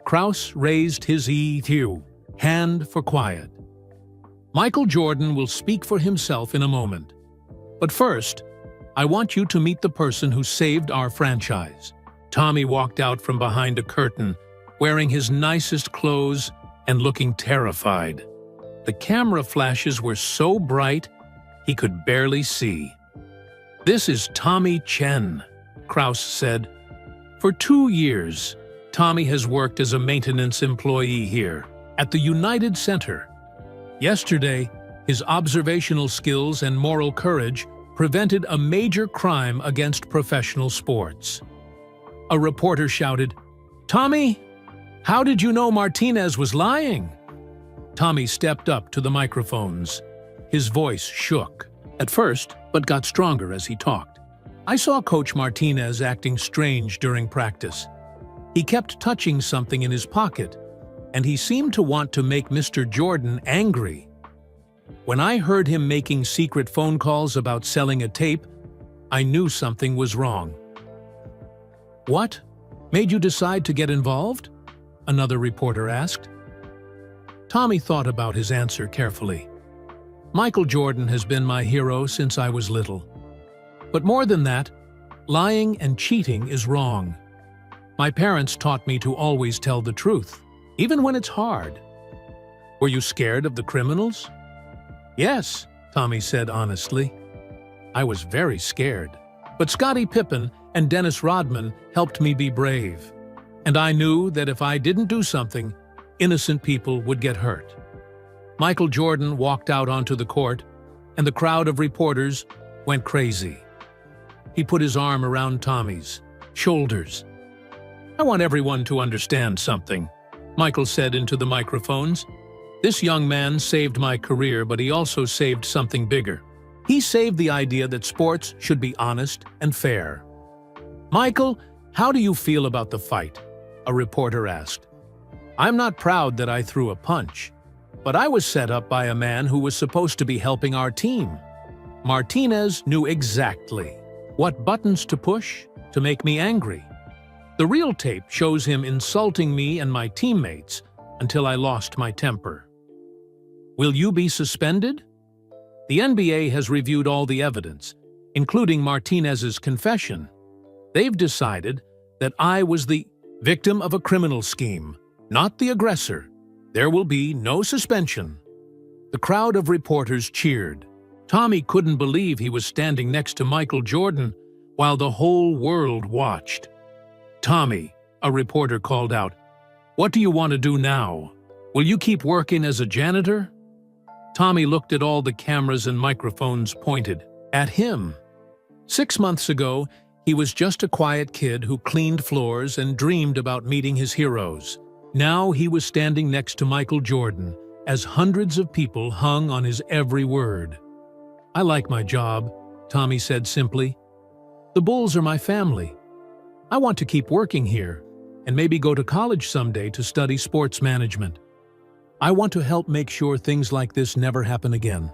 Krause raised his EQ, hand for quiet. "Michael Jordan will speak for himself in a moment. But first, I want you to meet the person who saved our franchise." Tommy walked out from behind a curtain, wearing his nicest clothes and looking terrified. The camera flashes were so bright, he could barely see. "This is Tommy Chen," Krause said. "For 2 years, Tommy has worked as a maintenance employee here at the United Center. Yesterday, his observational skills and moral courage prevented a major crime against professional sports." A reporter shouted, "Tommy, how did you know Martinez was lying?" Tommy stepped up to the microphones. His voice shook, at first, but got stronger as he talked. "I saw Coach Martinez acting strange during practice. He kept touching something in his pocket, and he seemed to want to make Mr. Jordan angry. When I heard him making secret phone calls about selling a tape, I knew something was wrong." "What made you decide to get involved?" another reporter asked. Tommy thought about his answer carefully. "Michael Jordan has been my hero since I was little. But more than that, lying and cheating is wrong. My parents taught me to always tell the truth, even when it's hard." "Were you scared of the criminals?" "Yes," Tommy said honestly. "I was very scared. But Scottie Pippen and Dennis Rodman helped me be brave. And I knew that if I didn't do something, innocent people would get hurt." Michael Jordan walked out onto the court, and the crowd of reporters went crazy. He put his arm around Tommy's shoulders. "I want everyone to understand something," Michael said into the microphones. "This young man saved my career, but he also saved something bigger. He saved the idea that sports should be honest and fair." "Michael, how do you feel about the fight?" a reporter asked. "I'm not proud that I threw a punch, but I was set up by a man who was supposed to be helping our team. Martinez knew exactly what buttons to push to make me angry. The real tape shows him insulting me and my teammates until I lost my temper." "Will you be suspended?" The NBA has reviewed all the evidence, including Martinez's confession. They've decided that I was the victim of a criminal scheme, not the aggressor. There will be no suspension. The crowd of reporters cheered. Tommy couldn't believe he was standing next to Michael Jordan while the whole world watched. "Tommy, a reporter called out. "What do you want to do now? Will you keep working as a janitor?" Tommy looked at all the cameras and microphones pointed at him. 6 months ago, he was just a quiet kid who cleaned floors and dreamed about meeting his heroes. Now he was standing next to Michael Jordan as hundreds of people hung on his every word. "I like my job," Tommy said simply. "The Bulls are my family. I want to keep working here and maybe go to college someday to study sports management. I want to help make sure things like this never happen again."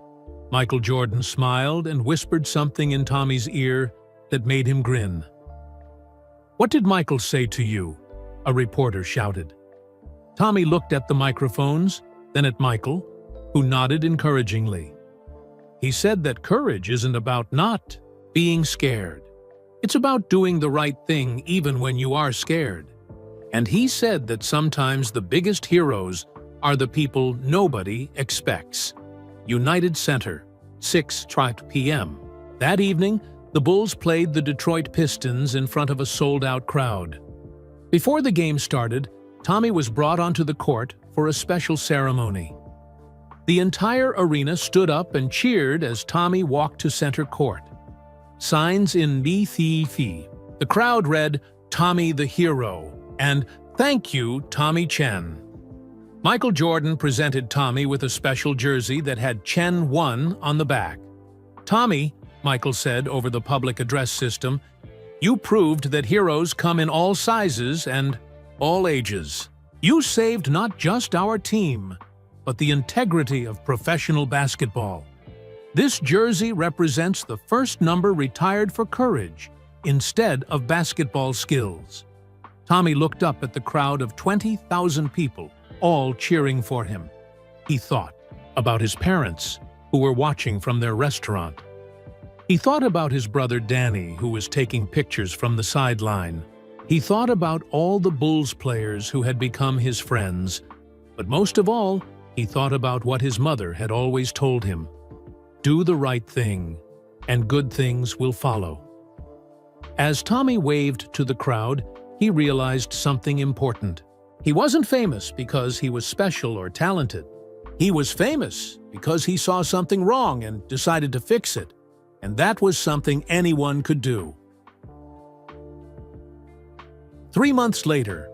Michael Jordan smiled and whispered something in Tommy's ear that made him grin. "What did Michael say to you?" a reporter shouted. Tommy looked at the microphones, then at Michael, who nodded encouragingly. "He said that courage isn't about not being scared. It's about doing the right thing even when you are scared. And he said that sometimes the biggest heroes are the people nobody expects." United Center, 6:30 p.m. That evening, the Bulls played the Detroit Pistons in front of a sold-out crowd. Before the game started, Tommy was brought onto the court for a special ceremony. The entire arena stood up and cheered as Tommy walked to center court. Signs in Mithi. The crowd read, "Tommy the Hero," and "Thank you, Tommy Chen." Michael Jordan presented Tommy with a special jersey that had Chen 1 on the back. "Tommy," Michael said over the public address system, "you proved that heroes come in all sizes and all ages. You saved not just our team, but the integrity of professional basketball. This jersey represents the first number retired for courage instead of basketball skills." Tommy looked up at the crowd of 20,000 people, all cheering for him. He thought about his parents, who were watching from their restaurant. He thought about his brother Danny, who was taking pictures from the sideline. He thought about all the Bulls players who had become his friends. But most of all, he thought about what his mother had always told him. Do the right thing, and good things will follow. As Tommy waved to the crowd, he realized something important. He wasn't famous because he was special or talented. He was famous because he saw something wrong and decided to fix it. And that was something anyone could do. 3 months later,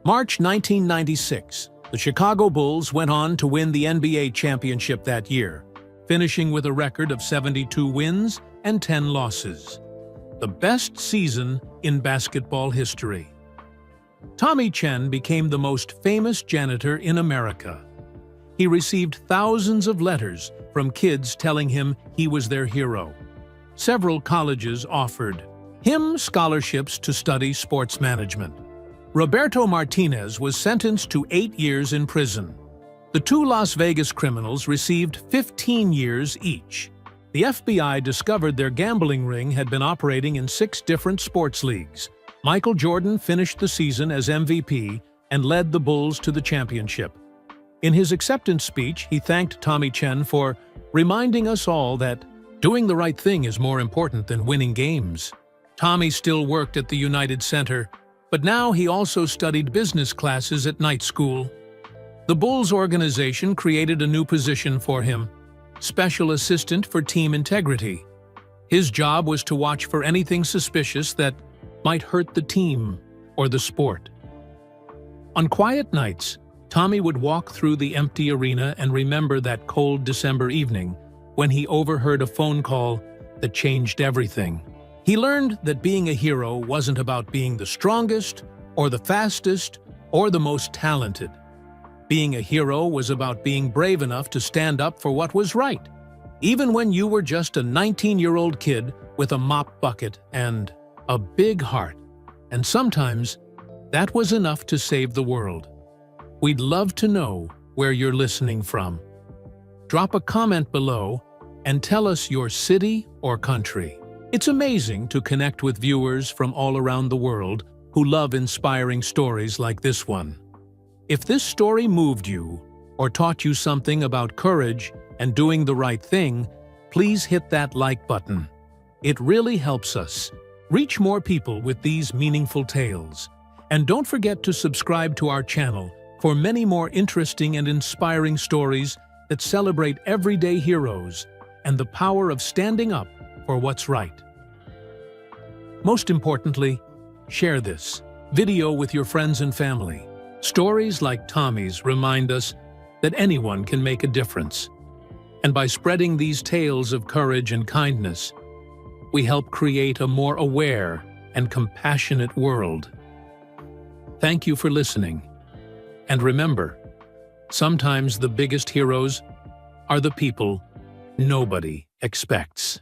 March 1996, the Chicago Bulls went on to win the NBA championship that year, finishing with a record of 72 wins and 10 losses. The best season in basketball history. Tommy Chen became the most famous janitor in America. He received thousands of letters from kids telling him he was their hero. Several colleges offered him scholarships to study sports management. Roberto Martinez was sentenced to 8 years in prison. The 2 Las Vegas criminals received 15 years each. The FBI discovered their gambling ring had been operating in 6 different sports leagues. Michael Jordan finished the season as MVP and led the Bulls to the championship. In his acceptance speech, he thanked Tommy Chen for reminding us all that doing the right thing is more important than winning games. Tommy still worked at the United Center, but now he also studied business classes at night school. The Bulls organization created a new position for him, Special Assistant for Team Integrity. His job was to watch for anything suspicious that might hurt the team or the sport. On quiet nights, Tommy would walk through the empty arena and remember that cold December evening when he overheard a phone call that changed everything. He learned that being a hero wasn't about being the strongest or the fastest or the most talented. Being a hero was about being brave enough to stand up for what was right, even when you were just a 19-year-old kid with a mop bucket and a big heart. And sometimes, that was enough to save the world. We'd love to know where you're listening from. Drop a comment below and tell us your city or country. It's amazing to connect with viewers from all around the world who love inspiring stories like this one. If this story moved you or taught you something about courage and doing the right thing, please hit that like button. It really helps us reach more people with these meaningful tales. And don't forget to subscribe to our channel for many more interesting and inspiring stories that celebrate everyday heroes and the power of standing up for what's right. Most importantly, share this video with your friends and family. Stories like Tommy's remind us that anyone can make a difference. And by spreading these tales of courage and kindness, we help create a more aware and compassionate world. Thank you for listening. And remember, sometimes the biggest heroes are the people nobody expects.